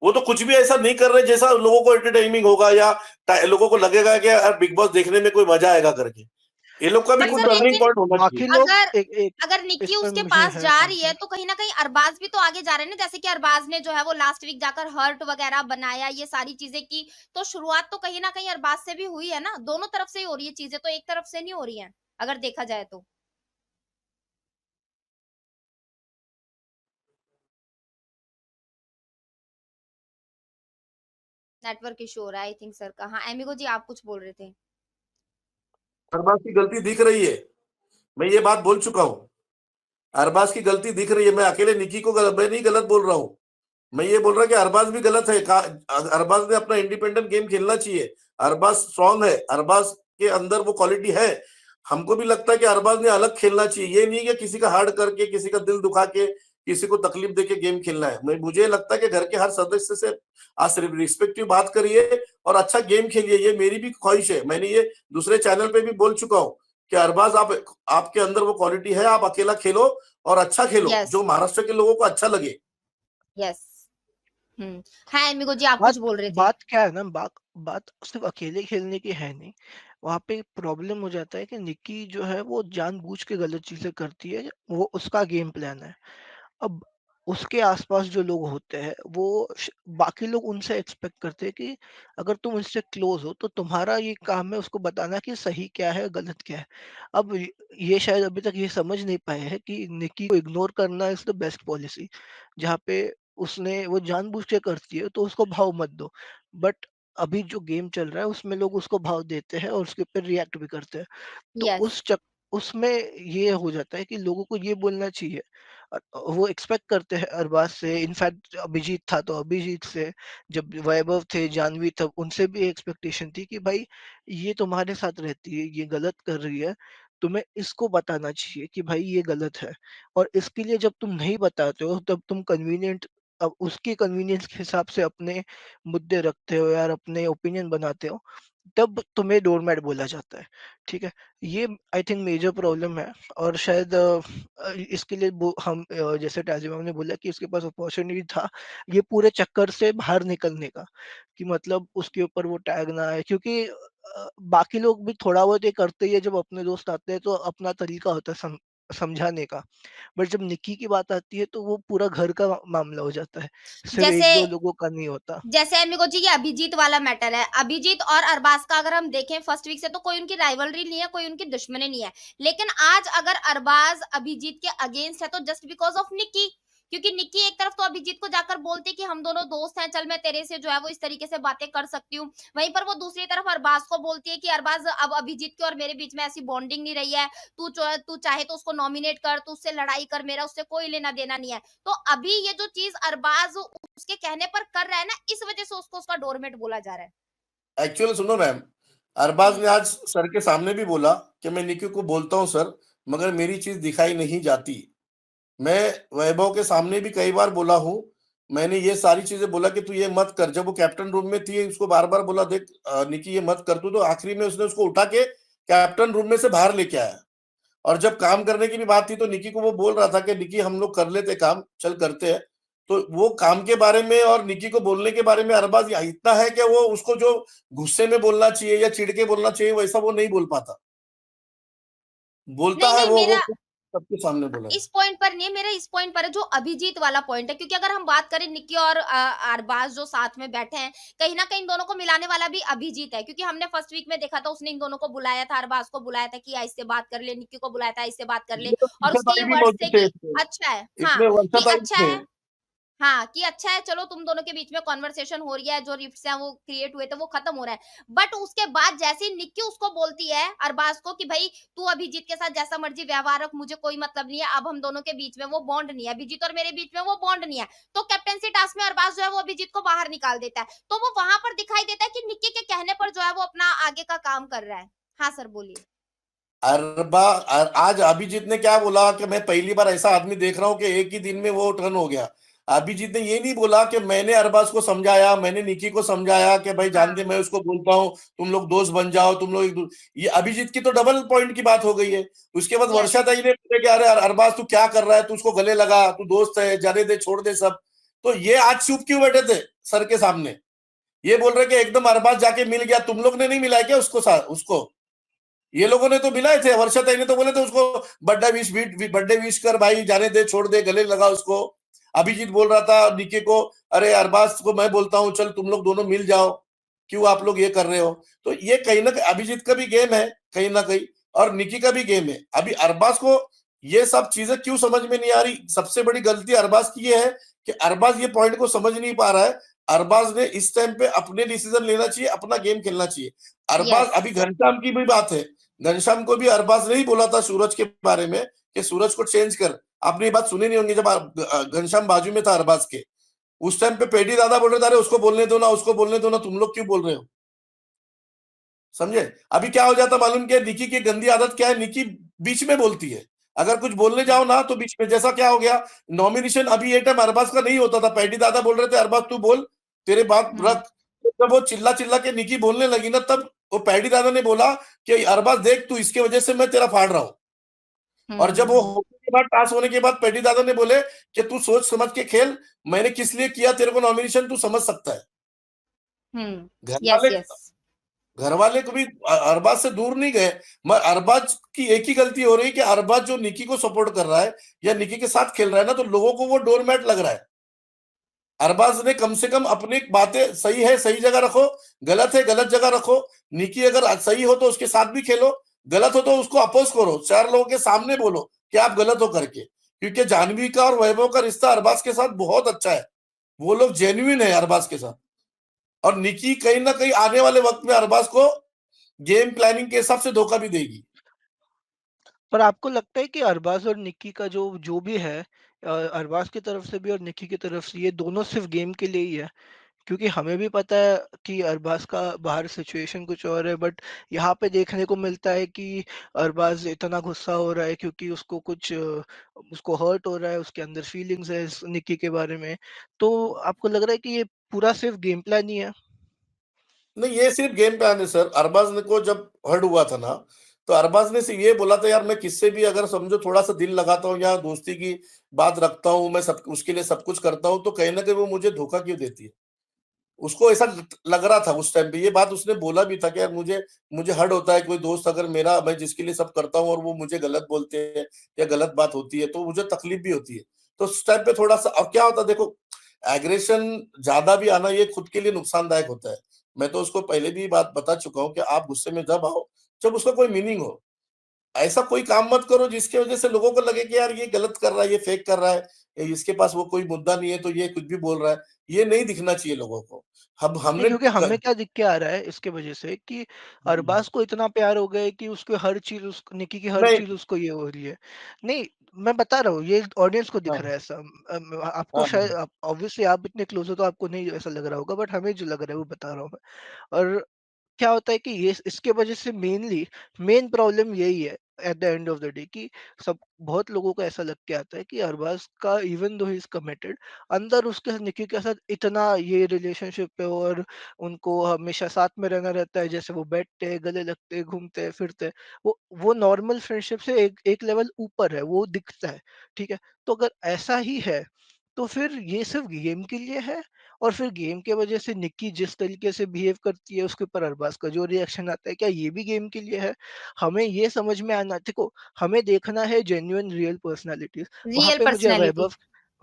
S2: वो तो कुछ भी ऐसा नहीं कर रहे जैसा लोगों को एंटरटेनिंग होगा या लोगों को लगेगा कि यार बिग बॉस देखने में कोई मजा आएगा करके। ये लोग का भी
S1: पर
S3: नहीं
S2: कुछ
S1: सर
S3: बट
S2: टर्निंग
S1: लेकिन
S2: पॉइंट होना चाहिए।
S3: बाकी लोग
S1: अगर
S3: एक एक
S1: अगर
S3: इस
S1: निक्की
S3: पर
S1: उसके
S3: मुझे
S1: पास
S3: है
S1: जा रही है
S3: काउंटर।
S1: तो कहीं न कहीं अरबाज भी तो आगे जा रहे हैं ना, जैसे कि अरबाज ने जो है वो लास्ट वीक जाकर हर्ट वगैरह बनाया, ये सारी चीज़ें की, तो शुरुआत तो कहीं न कहीं अरबाज से भी हुई है ना, दोनों तरफ से ही हो रही है चीज़ें, तो एक तरफ से नहीं हो रही हैं, अगर देखा जाए तो। नेटवर्क इश्यू हो रहा है आई थिंक सर का। हाँ, एमिगो जी आप कुछ बोल रहे थे।
S2: अरबाज की गलती दिख रही है, मैं ये बात बोल चुका हूँ। अरबाज की गलती दिख रही है, मैं अकेले निकी को मैं नहीं गलत बोल रहा हूँ, मैं ये बोल रहा कि अरबाज भी गलत है। अरबाज ने अपना इंडिपेंडेंट गेम खेलना चाहिए। अरबाज स्ट्रांग है, अरबाज के अंदर वो क्वालिटी है। हमको भी लगता है कि अरबाज ने अलग खेलना चाहिए, ये नहीं कि किसी का हार्ड करके, किसी का दिल दुखा के, किसी को तकलीफ देके गेम खेलना है। मुझे लगता है कि घर के हर सदस्य से आज सिर्फ रिस्पेक्टिव बात करिए और अच्छा गेम खेलिए, ये मेरी भी ख्वाहिश है। मैंने ये दूसरे चैनल पे भी बोल चुका हूँ कि अरबाज आपके अंदर वो क्वालिटी है, आप अकेला खेलो और अच्छा खेलो,
S1: यस,
S2: जो महाराष्ट्र के लोगों को अच्छा लगे।
S1: यस। हुँ। हाँ, एमिगो जी आप
S3: बात
S1: कुछ बोल रहे थे।
S3: बात क्या है ना, बात सिर्फ अकेले खेलने की है नहीं। वहाँ पे प्रॉब्लम हो जाता है कि निक्की जो है वो जानबूझ के गलत चीजें करती है, वो उसका गेम प्लान है। अब उसके आसपास जो लोग होते हैं बाकी लोग उनसे एक्सपेक्ट करते हैं कि अगर तुम उससे क्लोज हो तो तुम्हारा ये काम है उसको बताना कि सही क्या है गलत क्या है। अब ये शायद अभी तक ये समझ नहीं पाए हैं कि निक्की को इग्नोर करना इज द बेस्ट पॉलिसी। जहाँ पे उसने वो जानबूझ के करती है तो उसको भाव मत दो। बट अभी जो गेम चल रहा है उसमें लोग उसको भाव देते हैं और उसके ऊपर रिएक्ट भी करते हैं। तो
S1: यस,
S3: उसमें ये हो जाता है कि लोगों को ये बोलना चाहिए। वो एक्सपेक्ट करते हैं अरबाज से, इनफैक्ट अभिजीत था तो अभिजीत से, जब वैभव थे, जानवी था, उनसे भी एक्सपेक्टेशन थी कि भाई ये तुम्हारे साथ रहती है, ये गलत कर रही है, तुम्हें इसको बताना चाहिए कि भाई ये गलत है। और इसके लिए जब तुम नहीं बताते हो तब तुम कन्वीनिएंट अब उसके कन्वीनियंस के हिसाब से अपने मुद्दे रखते हो यार, अपने ओपिनियन बनाते हो, तब तुम्हें डोरमैट बोला जाता है। ठीक है? ये आई थिंक मेजर प्रॉब्लम है। और शायद इसके लिए जैसे टाज़ी मैम ने बोला कि उसके पास अपॉर्च्युनिटी था, ये पूरे चक्कर से बाहर निकलने का, कि मतलब उसके ऊपर वो टैग ना आए, क्योंकि बाकी लोग भी थोड़ा बहुत ये करते ही है, जब अपने दोस्त आते हैं तो अपना तरीका होता है समझाने का। बट जब निक्की की बात आती है तो वो पूरा घर का मामला हो जाता है, सिर्फ
S1: जैसे
S3: 1-2 लोगों का नहीं होता।
S1: जैसे अमिगो जी ये अभिजीत वाला मैटर है। अभिजीत और अरबाज का अगर हम देखें फर्स्ट वीक से तो कोई उनकी राइवलरी नहीं है, कोई उनकी दुश्मनी नहीं है। लेकिन आज अगर अरबाज अभिजीत के अगेंस्ट है तो जस्ट बिकॉज़ ऑफ निक्की। क्योंकि निक्की एक तरफ तो अभिजीत को जाकर बोलती है कि हम दोनों दोस्त हैं, चल मैं तेरे से जो है वो इस तरीके से बातें कर सकती हूँ। वहीं पर वो दूसरी तरफ अरबाज को बोलती है कि अरबाज अब अभिजीत की और मेरे बीच में ऐसी बॉन्डिंग नहीं रही है। तू चाहे तो उसको नॉमिनेट कर, तू उससे लड़ाई कर, मेरा उससे कोई लेना-देना नहीं है। तो अभी ये जो चीज़ अरबाज उसके कहने पर कर रहा है ना, इस वजह से उसको उसका डोरमेट बोला जा रहा है।
S2: एक्चुअली सुनो मैम, अरबाज
S1: हुँ,
S2: ने आज सर के सामने भी बोला कि मैं निकी को बोलता हूँ सर, मगर मेरी चीज दिखाई नहीं जाती। मैं वैभव के सामने भी कई बार बोला हूँ, मैंने ये सारी चीजें बोला कि तू ये मत कर। जब वो कैप्टन रूम में थी उसको बार बार बोला देख निकी ये मत कर तू, तो आखिरी में उसने उसको उठा के कैप्टन रूम में से बाहर लेके आया। और जब काम करने की भी बात थी तो निकी को वो बोल रहा था कि निकी हम लोग कर लेते काम, चल करते हैं। तो वो काम के बारे में और निकी को बोलने के बारे में अरबाज इतना है कि वो उसको जो गुस्से में बोलना चाहिए या चिढ़ के बोलना चाहिए वैसा वो नहीं बोल पाता। बोलता
S1: नहीं,
S2: है
S1: नहीं,
S2: वो
S1: मेरा
S2: सबके सामने बोला है।
S1: इस पॉइंट पर नहीं है, मेरा इस पॉइंट पर है जो अभिजीत वाला पॉइंट है, क्योंकि अगर हम बात करें निक्की और अरबाज जो साथ में बैठे हैं, कहीं न कहीं इन दोनों को मिलाने वाला भी अभिजीत है, क्योंकि हमने फर्स्ट वीक में देखा था उसने इन दोनों को बुलाया था, अरबाज को बुलाया था कि या इससे बात कर ले, निक्की को बुलाया था इससे बात कर ले
S2: इसमें तो
S1: और
S2: वर्षा
S1: उसके
S2: ताई
S1: ये
S2: भी
S1: वर्ड्स थे
S2: मौजूद थे
S1: कि
S2: इसमें,
S1: अच्छा है हाँ,
S2: इसमें वर्षा
S1: कि
S2: ताई भी
S1: अच्छा
S2: थे।
S1: है हाँ, कि अच्छा है चलो तुम दोनों के बीच में कन्वर्सेशन हो रही है, जो रिफ्ट्स हैं वो क्रिएट हुए थे वो खत्म हो रहा है। बट उसके बाद जैसे ही निक्की उसको बोलती है अरबाज को कि भई तू अभिजीत के साथ जैसा मर्ज़ी व्यवहार रख, मुझे कोई मतलब नहीं है, अब हम दोनों के बीच में वो बॉन्ड नहीं है, अभिजीत और मेरे बीच में वो बॉन्ड नहीं है। तो कैप्टेंसी टास्क में अरबाज जो है वो अभिजीत को बाहर निकाल देता है। तो वो वहाँ पर दिखाई देता है कि निक्की के कहने पर जो है वो अपना आगे का काम कर रहा है। हाँ सर, बोलिए।
S2: आज अभिजीत ने क्या बोला कि मैं पहली बार ऐसा आदमी देख रहा हूं कि एक ही दिन में वो टर्न हो गया। अभिजीत ने ये नहीं बोला कि मैंने अरबाज को समझाया, मैंने निकी को समझाया कि भाई जान दे,
S1: हाँ,
S2: मैं उसको बोलता हूँ तुम लोग दोस्त बन जाओ, तुम लोग ये अभिजीत की तो डबल पॉइंट की बात हो गई है। उसके बाद
S1: यस।
S2: वर्षा ताई ने बोले कि अरे अरबाज तू क्या कर रहा है, तू उसको गले लगा, तू दोस्त है, जाने दे, छोड़ दे सब। तो ये आज चुप क्यों बैठे थे सर के सामने? ये बोल रहे कि एकदम अरबाज जाके मिल गया, तुम लोग ने नहीं मिलाया क्या उसको साथ उसको? ये लोगों ने तो मिलाए थे, वर्षा ताई ने तो बोले थे उसको बर्थडे विश कर भाई, जाने दे, छोड़ दे, गले लगा उसको। अभिजीत बोल रहा था निकी को, अरे अरबाज को मैं बोलता हूँ चल तुम लोग दोनों मिल जाओ, क्यों आप लोग ये कर रहे हो? तो ये कहीं ना कहीं अभिजीत का भी गेम है कहीं ना कहीं, और निकी का भी गेम है। अभी अरबाज को ये सब चीजें क्यों समझ में नहीं आ रही? सबसे बड़ी गलती अरबाज की ये है कि अरबाज ये पॉइंट को समझ नहीं पा रहा है। अरबाज ने इस टाइम पे अपने डिसीजन लेना चाहिए, अपना गेम खेलना चाहिए। अरबाज,
S1: यस।
S2: अभी घनश्याम की भी बात है, घनश्याम को भी अरबाज ने ही बोला था सूरज के बारे में कि सूरज को चेंज कर। आपने ये बात सुनी नहीं होंगी, जब घनश्याम बाजू में था अरबाज के, उस टाइम पे पेडी दादा बोल रहे थे अरे उसको बोलने दो ना, उसको बोलने दो ना, तुम लोग क्यों बोल रहे हो? समझे? अभी क्या हो जाता मालूम क्या? निकी की गंदी आदत क्या है, निकी बीच में बोलती है। अगर कुछ बोलने जाओ ना तो बीच में, जैसा क्या हो गया नॉमिनेशन, अभी ये टाइम अरबाज का नहीं होता था, पैडी दादा बोल रहे थे अरबाज तू बोल, तेरे बात
S1: हुँ,
S2: रख। तो जब वो चिल्ला चिल्ला के निकी बोलने लगी ना, तब वो पैडी दादा ने बोला कि अरबाज देख, तू इसके वजह से मैं तेरा फाड़ रहा हूं। और जब वो
S1: हुँ,
S2: होने के बाद, टास्क होने के बाद, पैडी दादा ने बोले कि तू सोच समझ के खेल, मैंने किस लिए किया तेरे को नॉमिनेशन, तू समझ सकता है।
S1: हुँ।
S2: घर
S1: यस,
S2: वाले
S1: यस।
S2: घर वाले कभी अरबाज से दूर नहीं गए। मगर अरबाज की एक ही गलती हो रही है कि अरबाज जो निकी को सपोर्ट कर रहा है या निकी के साथ खेल रहा है ना, तो लोगों को वो डोरमैट लग रहा है। अरबाज ने कम से कम अपनी बातें सही है सही जगह रखो, गलत है गलत जगह रखो। निकी अगर सही हो तो उसके साथ भी खेलो, गलत हो तो उसको अपोज करो, चार लोगों के सामने बोलो कि आप गलत हो करके। क्योंकि जानवी का और वैभव का रिश्ता अरबाज के साथ बहुत अच्छा है, वो लोग जेन्युइन है अरबाज के साथ। और निकी कहीं ना कहीं आने वाले वक्त में अरबाज को गेम प्लानिंग के हिसाब से धोखा भी देगी।
S3: पर आपको लगता है कि अरबाज और निक्की का जो जो भी है, अरबाज की तरफ से भी और निक्की की तरफ से, ये दोनों सिर्फ गेम के लिए ही है? क्योंकि हमें भी पता है कि अरबाज का बाहर सिचुएशन कुछ और है, बट यहाँ पे देखने को मिलता है कि अरबाज इतना गुस्सा हो रहा है क्योंकि उसको कुछ उसको हर्ट हो रहा है, उसके अंदर फीलिंग्स है इस निक्की के बारे में। तो आपको लग रहा है कि ये पूरा सिर्फ गेम प्लान ही है?
S2: नहीं, ये सिर्फ गेम प्लान है सर। अरबाज ने को जब हर्ट हुआ था ना, तो अरबाज ने से ये बोला था यार मैं किससे भी अगर समझो थोड़ा सा दिल लगाता हूँ या दोस्ती की बात रखता हूँ, मैं सब उसके लिए सब कुछ करता हूँ, तो कहीं ना कहीं वो मुझे धोखा क्यों देती है? उसको ऐसा लग रहा था उस टाइम पे, ये बात उसने बोला भी था कि यार मुझे मुझे हर्ट होता है, कोई दोस्त अगर मेरा, मैं जिसके लिए सब करता हूँ और वो मुझे गलत बोलते हैं या गलत बात होती है, तो मुझे तकलीफ भी होती है। तो उस टाइम पे थोड़ा सा, अब क्या होता है देखो, एग्रेशन ज्यादा भी आना ये खुद के लिए नुकसानदायक होता है। मैं तो उसको पहले भी बात बता चुका हूँ कि आप गुस्से में जब आओ जब उसका कोई मीनिंग हो। ऐसा कोई काम मत करो जिसकी वजह से लोगों को लगे कि यार ये गलत कर रहा है, ये फेक कर रहा है, इसके पास वो कोई मुद्दा नहीं है तो ये कुछ भी बोल रहा है। ये नहीं दिखना चाहिए लोगों को। हम
S3: नहीं,
S2: हमने
S3: क्योंकि हमें क्या दिख के आ रहा है इसके वजह से कि अरबाज को इतना प्यार हो गया है कि उसको हर चीज़, उस निकी की हर
S2: नहीं।
S3: चीज़ उसको ये हो रही है। नहीं, मैं बता रहा हूँ, ये ऑडियंस को दिख
S2: हाँ
S3: रहा है ऐसा। आपको
S2: हाँ
S3: शायद,
S2: हाँ।
S3: आप ऑब्वियसली आप इतने क्लोज़ हो तो आपको नहीं ऐसा लग रहा होगा, बट हमें जो लग रहा है वो बता रहा हूँ मैं। और क्या होता है कि ये इसके वजह से मेन प्रॉब्लम यही है at the end of the day, कि सब बहुत लोगों को ऐसा लग के आता है कि अरबाज का, even though he is committed, अंदर उसके निकी के साथ इतना ये रिलेशनशिप है और उनको हमेशा साथ में रहना रहता है, जैसे वो बैठते हैं, गले लगते हैं, घूमते हैं, फिरते हैं। वो नॉर्मल फ्रेंडशिप से एक एक लेवल ऊपर है, वो दिखता है। ठीक है? तो अगर ऐसा ही है तो फिर ये सिर्फ़ गेम के लिए है और फिर गेम के वज़ह से निक्की जिस तरीके से बिहेव करती है उसके ऊपर अरबाज़ का जो रिएक्शन आता है, क्या ये भी गेम के लिए है? हमें ये समझ में आना देखो, हमें देखना है जेन्युइन रियल पर्सनैलिटीज़। वहाँ
S1: रियल
S3: पे मुझे
S1: पर्सनैलिटी।
S3: वैभव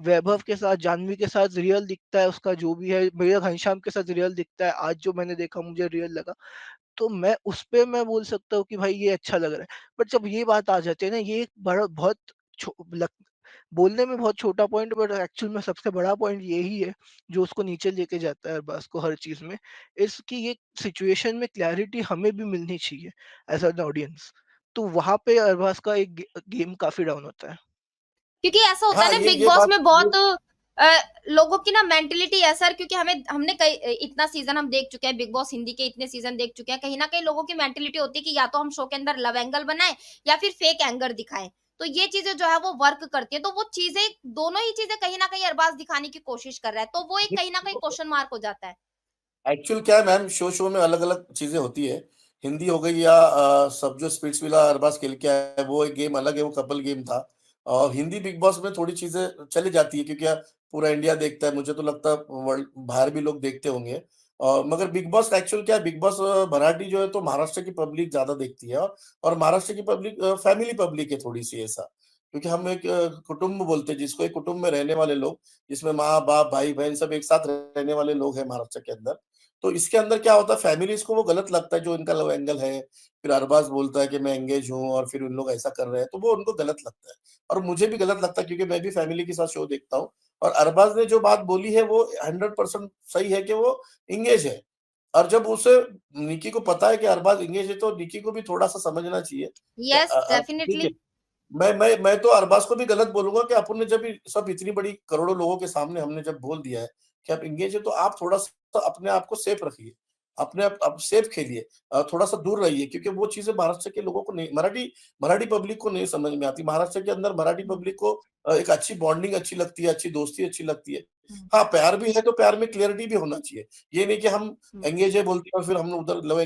S3: वैभव के साथ, जाह्नवी के साथ रियल दिखता है उसका जो भी है, भैया घनश्याम के साथ रियल दिखता है। आज जो मैंने देखा मुझे रियल लगा। तो मैं उस पे मैं बोल सकता हूँ कि भाई ये अच्छा लग रहा है। बट जब ये बात आ जाती है ना, ये एक बड़ा बहुत छो लग बोलने में बहुत छोटा पॉइंट बट एक्चुअल में सबसे बड़ा पॉइंट यही है, जो उसको नीचे लेके जाता है अरबाज़ को हर चीज़ में, कि ये सिचुएशन में क्लैरिटी हमें भी मिलनी चाहिए एज़ एन ऑडियंस। तो वहाँ पे अरबाज़ का एक गेम काफ़ी डाउन होता है।
S1: क्योंकि ऐसा होता है
S2: हाँ,
S1: ना बिग
S2: ये
S1: बॉस
S2: बात
S1: में
S2: ये
S1: बहुत अ, लोगों की ना मेंटालिटी ऐसा है क्योंकि हमने इतना सीजन हम देख चुके हैं बिग बॉस हिंदी के इतने सीजन देख चुके हैं कहीं ना कहीं लोगों की मेंटालिटी होती है कि या तो हम शो के अंदर लव एंगल बनाएं या फिर फेक एंगर दिखाएं तो ये चीजें जो है वो वर्क करती है तो वो चीजें दोनों ही चीजें कहीं ना कहीं अरबाज दिखाने की कोशिश कर रहा है तो वो एक कहीं ना कहीं क्वेश्चन मार्क हो जाता है।
S2: एक्चुअल क्या है मैम, शो में अलग-अलग चीज़ें होती है। हिंदी हो गई या सब जो स्पिट्सविला अरबाज़ खेल के आया है, वो एक गेम अलग है, वो कपल गेम था। और हिंदी बिग बॉस में थोड़ी चीज़ें चली जाती है क्योंकि पूरा इंडिया देखता है, मुझे तो लगता है वर्ल्ड बाहर भी लोग देखते होंगे। मगर बिग बॉस एक्चुअल क्या है, बिग बॉस मराठी जो है तो महाराष्ट्र की पब्लिक ज़्यादा देखती है और महाराष्ट्र की पब्लिक फैमिली पब्लिक है थोड़ी-सी ऐसा। क्योंकि हम एक कुटुंब बोलते हैं जिसको, एक कुटुंब में रहने वाले लोग, जिसमें माँ-बाप, भाई-बहन सब एक साथ रहने वाले लोग हैं महाराष्ट्र के अंदर। तो इसके अंदर क्या होता है, फैमिलीज़ को वो गलत लगता है जो इनका लव एंगल है। फिर अरबाज़ बोलता है कि मैं एंगेज हूँ और फिर उन लोग ऐसा कर रहे हैं, तो वो उनको गलत लगता है। और मुझे भी गलत लगता है क्योंकि मैं भी फैमिली के साथ शो देखता हूँ और अरबाज़ ने जो बात बोली है वो 100% सही है कि वो एंगेज है। और जब उसे निकी को पता है कि अरबाज़ एंगेज है तो निकी को भी थोड़ा-सा समझना चाहिए कि
S1: यस
S2: ठीक है।
S1: डेफिनेटली।
S2: मैं तो अरबाज़ को भी गलत बोलूँगा कि अपन ने जब ये सब इतनी बड़ी करोड़ों लोगों के सामने हमने जब बोल दिया है कि आप एंगेज है, तो आप थोड़ा-सा अपने आप को सेफ रखिए। अपने आप सेफ खेलिए, थोड़ा-सा दूर रहिए क्योंकि वो चीज़ें महाराष्ट्र के लोगों को नहीं, मराठी मराठी पब्लिक को नहीं समझ में आती। महाराष्ट्र के अंदर मराठी पब्लिक को एक अच्छी बॉन्डिंग अच्छी लगती है, अच्छी दोस्ती अच्छी लगती है। हाँ, प्यार भी है तो प्यार में क्लैरिटी भी होना चाहिए। ये नहीं कि हम एंगेज है बोलते हैं और फिर हम उधर लव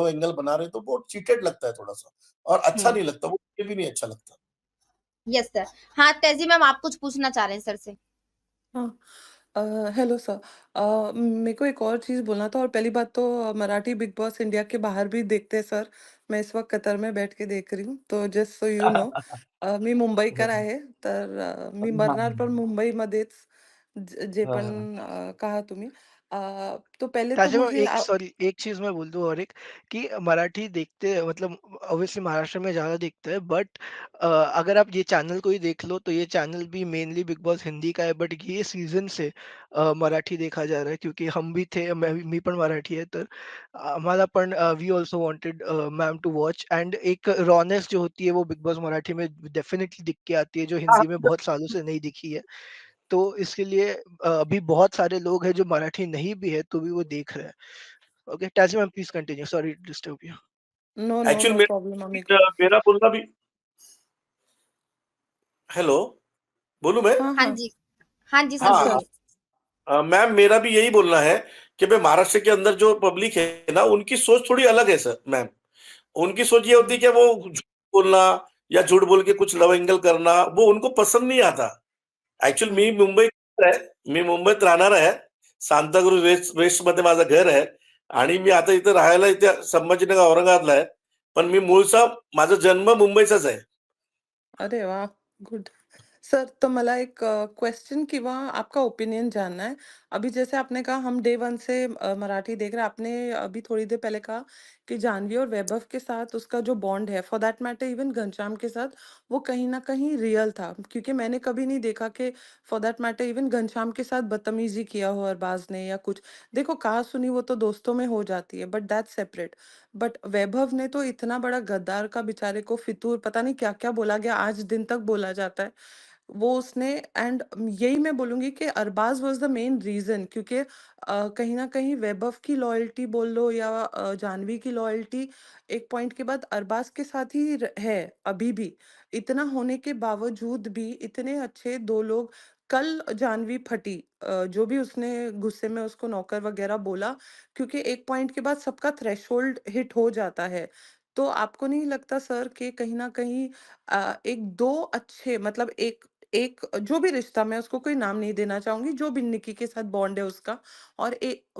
S2: एंगल बना रहे हैं, तो वो चीटेड लगता है थोड़ा-सा और अच्छा नहीं लगता, वो मुझे भी नहीं अच्छा लगता।
S1: Yes sir. हाँ तेजी मैम आप कुछ पूछना चाह रहे हैं सर से।
S4: हाँ। अ, हेलो सर। मेरे को एक और चीज़ बोलना था और पहली बात तो मराठी बिग बॉस इंडिया के बाहर भी देखते हैं सर। मैं इस वक्त कतर में बैठ के देख रही हूँ तो जस्ट सो यू नो मी मुंबईकर आहे तर मी मरणार पण मुंबईमध्येच जे पण कहा तुम्ही तो पहले तो
S3: ताजा में
S4: मुझे
S3: एक चीज़ मैं बोल दूँ और एक कि मराठी देखते मतलब ऑब्वियसली महाराष्ट्र में ज़्यादा देखते हैं बट अगर आप ये चैनल को ही देख लो तो ये चैनल भी मेनली बिग बॉस हिंदी का है बट ये सीज़न से मराठी देखा जा रहा है क्योंकि हम भी थे मी पण मराठी आहे तर आम्हाला पण we also wanted ma'am to watch and एक रॉनेस जो होती है वो बिग बॉस मराठी में डेफिनिटली दिख के आती है जो
S2: हाँ,
S3: हिंदी में बहुत सालों से नहीं दिखी है। तो इसके लिए अभी बहुत सारे लोग हैं जो मराठी नहीं भी है तो भी वो देख रहे हैं। ओके, ताज़ी ma'am please continue, sorry to disturb you.
S4: No no
S2: actual
S4: no
S2: मेरा
S4: प्रॉब्लम अमिका।
S2: मेरा बोलना भी, हेलो, बोलूँ मैं?
S4: हाँ
S1: हाँ
S4: हाँ
S1: जी। हाँ जी सर
S2: हाँ,
S4: सर।
S1: बोलिए।
S2: मैम मेरा भी यही बोलना है कि भाई महाराष्ट्र के अंदर जो पब्लिक है ना, उनकी सोच थोड़ी अलग है सर मैम। उनकी सोच ये होती है कि वो झूठ बोलना या झूठ बोल के कुछ लव एंगल करना, वो उनको पसंद नहीं आता। ॲक्चुअल मी मुंबईत राहणारा आहे. सांताक्रूझ वेस्टमध्ये माझं घर आहे आणि मी आता इथे राहायला इथे संभाजीनगर औरंगाबादला आहे. पण मी मूळचा माझा जन्म मुंबईचाच आहे.
S4: अरे वाह! गुड. सर तो मला एक क्वेश्चन किंवा आपका ओपिनियन जानना है। अभी जैसे आपने कहा हम डे 1 से मराठी देख रहे हैं। आपने अभी थोड़ी देर पहले कहा कि जाह्नवी और वैभव के साथ उसका जो बॉन्ड है for that matter even Ghanshyam के साथ वो कहीं न कहीं रियल था। क्योंकि मैंने कभी नहीं देखा कि for that matter even Ghanshyam के साथ बदतमीज़ी किया हो अरबाज़ ने या कुछ। देखो कहा-सुनी वो तो दोस्तों में हो जाती है बट दैट्स सेपरेट। बट वैभव ने तो इतना बड़ा गद्दार का बेचारे को फितूर पता नहीं क्या-क्या बोला गया, आज दिन तक बोला जाता है। वो उसने एंड यही मैं बोलूँगी कि Arbaaz was the main reason क्योंकि कहीं न कहीं वैभव की लॉयल्टी बोल लो या जाह्नवी की लॉयल्टी एक पॉइंट के बाद अरबाज़ के साथ ही है अभी भी। इतना होने के बावजूद भी इतने अच्छे 2 लोग कल जाह्नवी फटी जो भी उसने गुस्से में उसको नौकर वग़ैरह बोला क्योंकि एक पॉइंट के बाद सबका थ्रेशोल्ड हिट हो जाता है। तो आपको नहीं लगता सर कि कहीं न कहीं एक 2 अच्छे मतलब एक एक जो भी रिश्ता, मैं उसको कोई नाम नहीं देना चाहूँगी, जो भी निक्की के साथ बॉन्ड है उसका, और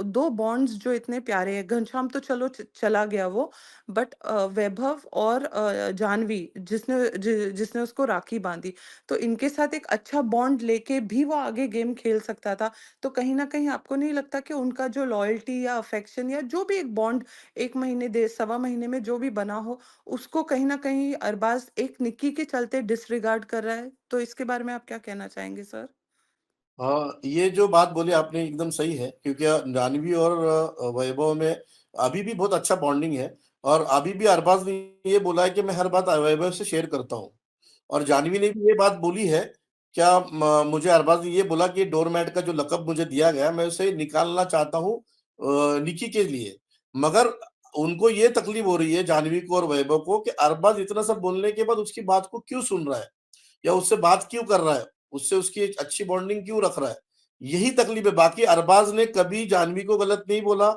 S4: 2 बॉन्ड्स जो इतने प्यारे हैं, घनश्याम तो चलो चला गया वो, बट वैभव और जाह्नवी जिसने उसको राखी बाँधी, तो इनके साथ एक अच्छा बॉन्ड लेके भी वो आगे गेम खेल सकता था। तो कहीं न कहीं आपको नहीं लगता कि उनका जो लॉयल्टी या अफेक्शन या जो भी एक बॉन्ड 1 महीने, डेढ़ सवा महीने में जो भी बना हो, उसको कहीं न कहीं अरबाज़ एक निक्की के चलते डिसरिगार्ड कर रहा है? तो इसके बारे में आप क्या कहना चाहेंगे सर?
S2: हाँ, ये जो बात बोली आपने एकदम सही है, क्योंकि जाह्नवी और वैभव में अभी भी बहुत अच्छा बॉन्डिंग है, और अभी भी अरबाज ने ये बोला है कि मैं हर बात वैभव से शेयर करता हूँ, और जाह्नवी ने भी ये बात बोली है। क्या मुझे अरबाज ने ये बोला कि डोरमैट का जो लकब मुझे दिया गया, मैं उसे निकालना चाहता हूँ निकी के लिए। मगर उनको ये तकलीफ हो रही है, जाह्नवी को और वैभव को, कि अरबाज इतना सब बोलने के बाद उसकी बात को क्यों सुन रहा है, या उससे बात क्यों कर रहा है, उससे उसकी एक अच्छी बॉन्डिंग क्यों रख रहा है। यही तकलीफ है। बाकी अरबाज ने कभी जाह्नवी को गलत नहीं बोला,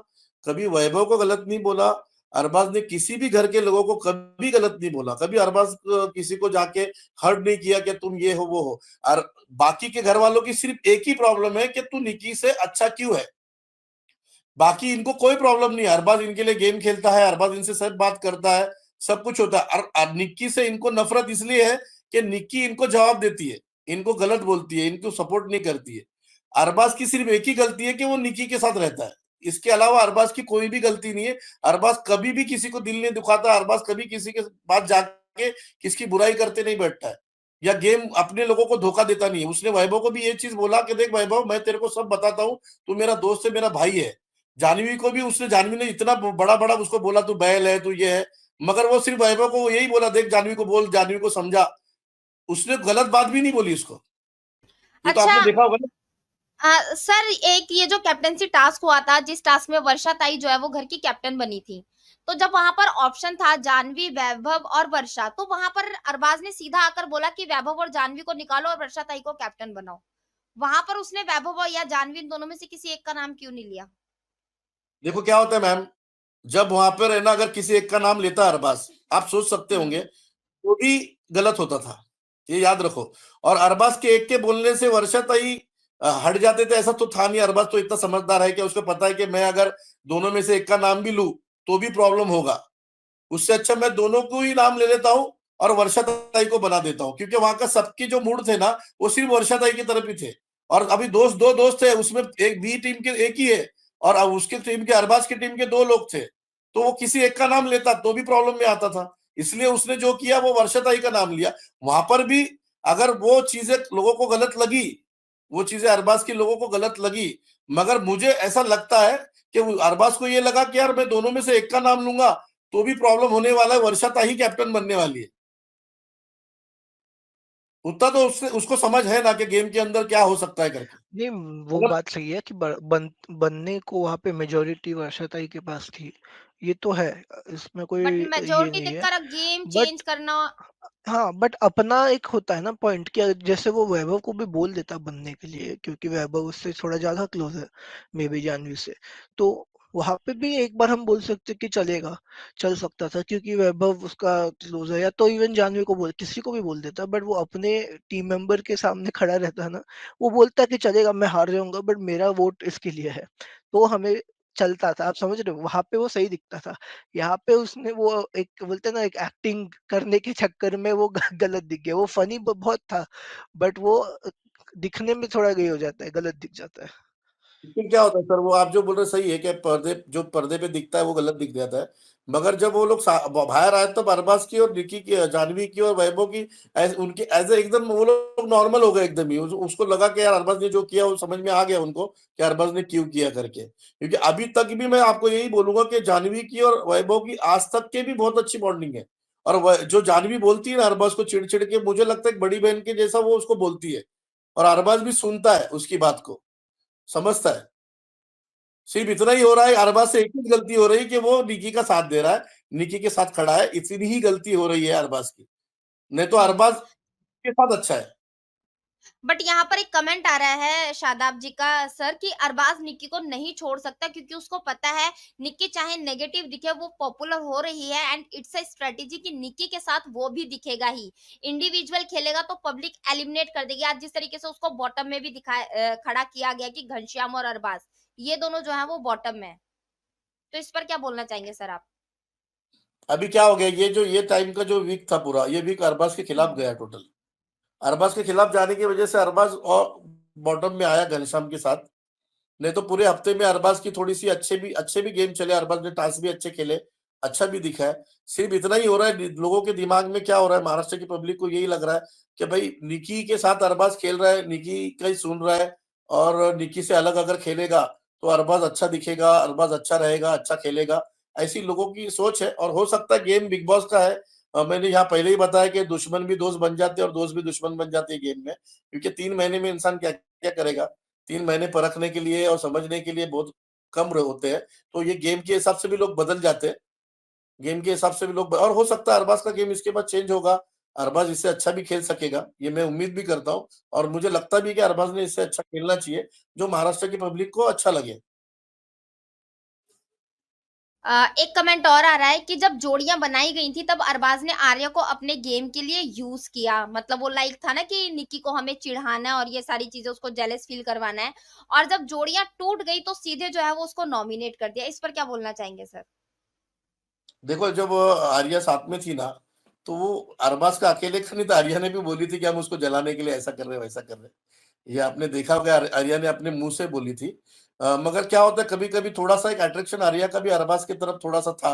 S2: कभी वैभव को गलत नहीं बोला, अरबाज ने किसी भी घर के लोगों को कभी गलत नहीं बोला, कभी अरबाज किसी को जाके हर्ट नहीं किया कि तुम ये हो वो हो। और बाकी के घर वालों की सिर्फ एक ही प्रॉब्लम है कि तू निकी से अच्छा क्यों है। बाकी इनको कोई प्रॉब्लम नहीं है, अरबाज इनके लिए गेम खेलता है, अरबाज इनसे सब बात करता है, सब कुछ होता है। और निक्की से इनको नफरत इसलिए है कि निक्की इनको जवाब देती है, इनको गलत बोलती है, इनको सपोर्ट नहीं करती है। अरबाज की सिर्फ एक ही गलती है कि वो निक्की के साथ रहता है, इसके अलावा अरबाज की कोई भी गलती नहीं है। अरबाज कभी भी किसी को दिल नहीं दुखाता, अरबाज कभी किसी के पास जाके किसकी बुराई करते नहीं बैठता है, या गेम अपने लोगों को धोखा देता नहीं है। उसने वैभव को भी ये चीज बोला कि देख वैभव, मैं तेरे को सब बताता हूँ, तू मेरा दोस्त है, मेरा भाई है। जाह्नवी को भी उसने, जाह्नवी ने इतना बड़ा बड़ा उसको बोला तू बैल है, तू ये है, मगर वो सिर्फ वैभव को यही बोला, देख जाह्नवी को बोल, जाह्नवी को समझा। उसने गलत बात भी नहीं बोली उसको। ये तो
S1: अच्छा,
S2: आपने देखा होगा ना।
S1: सर एक ये जो कैप्टेंसी टास्क हुआ था, जिस टास्क में वर्षा ताई जो है वो घर की कैप्टन बनी थी। तो जब वहाँ पर ऑप्शन था जाह्नवी, वैभव और वर्षा, तो वहाँ पर अरबाज ने सीधा आकर बोला कि वैभव और जाह्नवी को निकालो और वर्षा ताई को कैप्टन बनाओ। वहाँ पर उसने वैभव या जाह्नवी इन दोनों में से किसी एक का नाम क्यों नहीं लिया?
S2: देखो क्या होता है मैम, जब वहां पर है ना, अगर किसी एक का नाम लेता है अरबाज, आप सोच सकते होंगे,
S1: हुँ।
S2: तो भी गलत होता था, ये याद रखो। और अरबाज के एक के बोलने से वर्षा ताई हट जाते थे, ऐसा तो था नहीं। अरबाज तो इतना समझदार है कि उसको पता है कि मैं अगर दोनों में से एक का नाम भी लूं तो भी प्रॉब्लम होगा, उससे अच्छा मैं दोनों को ही नाम ले लेता हूँ और वर्षा ताई को बना देता हूँ, क्योंकि वहां का सबके जो मूड थे ना, वो सिर्फ वर्षा ताई की तरफ ही थे। और अभी दो दोस्त थे, उसमें एक बी टीम के एक ही है, और अब उसके टीम के, अरबाज की टीम के 2 लोग थे, तो वो किसी एक का नाम लेता तो भी प्रॉब्लम में आता था। इसलिए उसने जो किया वो वर्षा ताई का नाम लिया। वहां पर भी अगर वो चीजें लोगों को गलत लगी, वो चीजें अरबाज के लोगों को गलत लगी, मगर मुझे ऐसा लगता है कि अरबाज को ये लगा कि यार मैं दोनों में से एक का नाम लूंगा तो भी प्रॉब्लम होने वाला है, वर्षा ताही कैप्टन बनने वाली है। उतना तो उसको समझ है ना कि गेम के अंदर क्या हो सकता है करके।
S3: नहीं, वो
S2: अगर
S3: बात सही है कि बनने को वहाँ पे मेजॉरिटी वर्षा ताई के पास थी। ये तो है, इसमें कोई
S1: बट
S3: ये
S1: मेजॉरिटी
S3: नहीं है।
S1: देखकर गेम
S3: बट
S1: चेंज करना।
S3: हाँ, बट अपना एक होता है ना पॉइंट, कि जैसे वो वैभव को भी बोल देता बनने के लिए, क्योंकि वैभव उससे थोड़ा ज्यादा क्लोज है मे बी जानवी से। तो वहां पे भी एक बार हम बोल सकते कि चलेगा, चल सकता था, क्योंकि वैभव उसका क्लोज है, या तो इवन जानवी को बोल, किसी को भी बोल देता। बट वो अपने टीम मेंबर के सामने खड़ा रहता है ना, वो बोलता है कि चलेगा, मैं हार जाऊंगा बट मेरा वोट इसके लिए है। तो हमें चलता था, आप समझ रहे हो, वहां पे वो सही दिखता था। यहाँ पे उसने वो एक बोलते हैं ना, एक एक्टिंग करने के चक्कर में वो गलत दिख गया। वो फनी बहुत था, बट वो दिखने में थोड़ा गई हो जाता है, गलत दिख जाता है।
S2: लेकिन क्या होता है सर, वो आप जो बोल रहे सही है कि पर्दे पे दिखता है वो गलत दिख जाता है, मगर जब वो लोग बाहर आए तब अरबाज की और निकी की, जाह्नवी की और वैभव की, उनकी एज एकदम वो लोग नॉर्मल हो गए एकदम ही। उसको लगा कि यार अरबाज ने जो किया वो समझ में आ गया उनको कि अरबाज ने क्यों किया करके। क्योंकि अभी तक भी मैं आपको यही बोलूंगा कि जाह्नवी की और वैभव की आज तक के भी बहुत अच्छी बॉन्डिंग है। और जो जाह्नवी बोलती है ना अरबाज को चिड़ चिड़ के, मुझे लगता है एक बड़ी बहन के जैसा वो उसको बोलती है, और अरबाज भी सुनता है उसकी बात को, समझता है। सिर्फ इतना ही हो रहा है, अरबाज से एक ही गलती हो रही है कि वो निकी का साथ दे रहा है, निकी के साथ खड़ा है, इतनी ही गलती हो रही है अरबाज की, नहीं तो
S1: हुँ।
S2: अरबाज के साथ अच्छा है।
S1: बट यहाँ पर एक कमेंट आ रहा है शादाब जी का सर कि अरबाज निक्की को नहीं छोड़ सकता क्योंकि उसको पता है निक्की चाहे नेगेटिव दिखे वो पॉपुलर हो रही है एंड इट्स अ स्ट्रेटेजी कि निक्की के साथ वो भी दिखेगा ही। इंडिविजुअल खेलेगा तो पब्लिक एलिमिनेट कर देगी। आज जिस तरीके से उसको बॉटम में भी खड़ा किया गया कि घनश्याम और अरबाज ये दोनों जो है वो बॉटम में है। तो इस पर क्या बोलना चाहेंगे सर आप?
S2: अभी क्या हो गया, ये टाइम का जो वीक था पूरा, ये वीक अरबाज के खिलाफ गया
S1: हम्म।
S2: टोटल। अरबाज के खिलाफ जाने की वजह से अरबाज और बॉटम में आया घनश्याम के साथ। नहीं तो पूरे हफ्ते में अरबाज की थोड़ी सी अच्छे भी गेम चले, अरबाज ने टास्क भी अच्छे खेले, अच्छा भी दिखा है। सिर्फ इतना ही हो रहा है, लोगों के दिमाग में क्या हो रहा है, महाराष्ट्र की पब्लिक को यही लग रहा है कि भाई निकी के साथ अरबाज खेल रहा है, निकी का ही सुन रहा है, और निकी से अलग अगर खेलेगा तो अरबाज अच्छा दिखेगा, अरबाज अच्छा रहेगा, अच्छा खेलेगा। ऐसी लोगों की सोच है, और हो सकता है गेम बिग बॉस का है। मैंने यहाँ पहले ही बताया कि दुश्मन भी दोस्त बन जाते हैं और दोस्त भी दुश्मन बन जाते हैं गेम में, क्योंकि 3 महीने में इंसान क्या क्या करेगा। 3 महीने परखने के लिए और समझने के लिए बहुत कम होते हैं। तो ये गेम के हिसाब से भी लोग बदल जाते हैं, गेम के हिसाब से भी लोग, और हो सकता है अरबाज का गेम इसके बाद चेंज होगा, अरबाज इससे अच्छा भी खेल सकेगा, ये मैं उम्मीद भी करता हूँ। और मुझे लगता भी है कि अरबाज ने इससे अच्छा खेलना चाहिए, जो महाराष्ट्र की पब्लिक को अच्छा लगे।
S1: एक कमेंट और आ रहा है कि जब जोड़ियां बनाई गई थी तब अरबाज ने आर्या को अपने गेम के लिए यूज किया। मतलब वो लाइक था ना कि निक्की को हमें चिढ़ाना है और ये सारी चीजें उसको जेलस फील करवाना है। और जब जोड़ियां टूट गई तो सीधे जो है वो उसको नॉमिनेट कर दिया। इस पर क्या बोलना चाहेंगे सर?
S2: देखो, जब आर्या साथ में थी ना, तो वो अरबाज का अकेले का नहीं था, आर्या ने भी बोली थी कि हम उसको जलाने के लिए ऐसा कर रहे हैं, वैसा कर रहे हैं। ये आपने देखा होगा, आर्या ने अपने मुंह से बोली थी। मगर क्या होता है, कभी कभी थोड़ा सा एक अट्रैक्शन आर्या का भी अरबाज की तरफ थोड़ा सा था।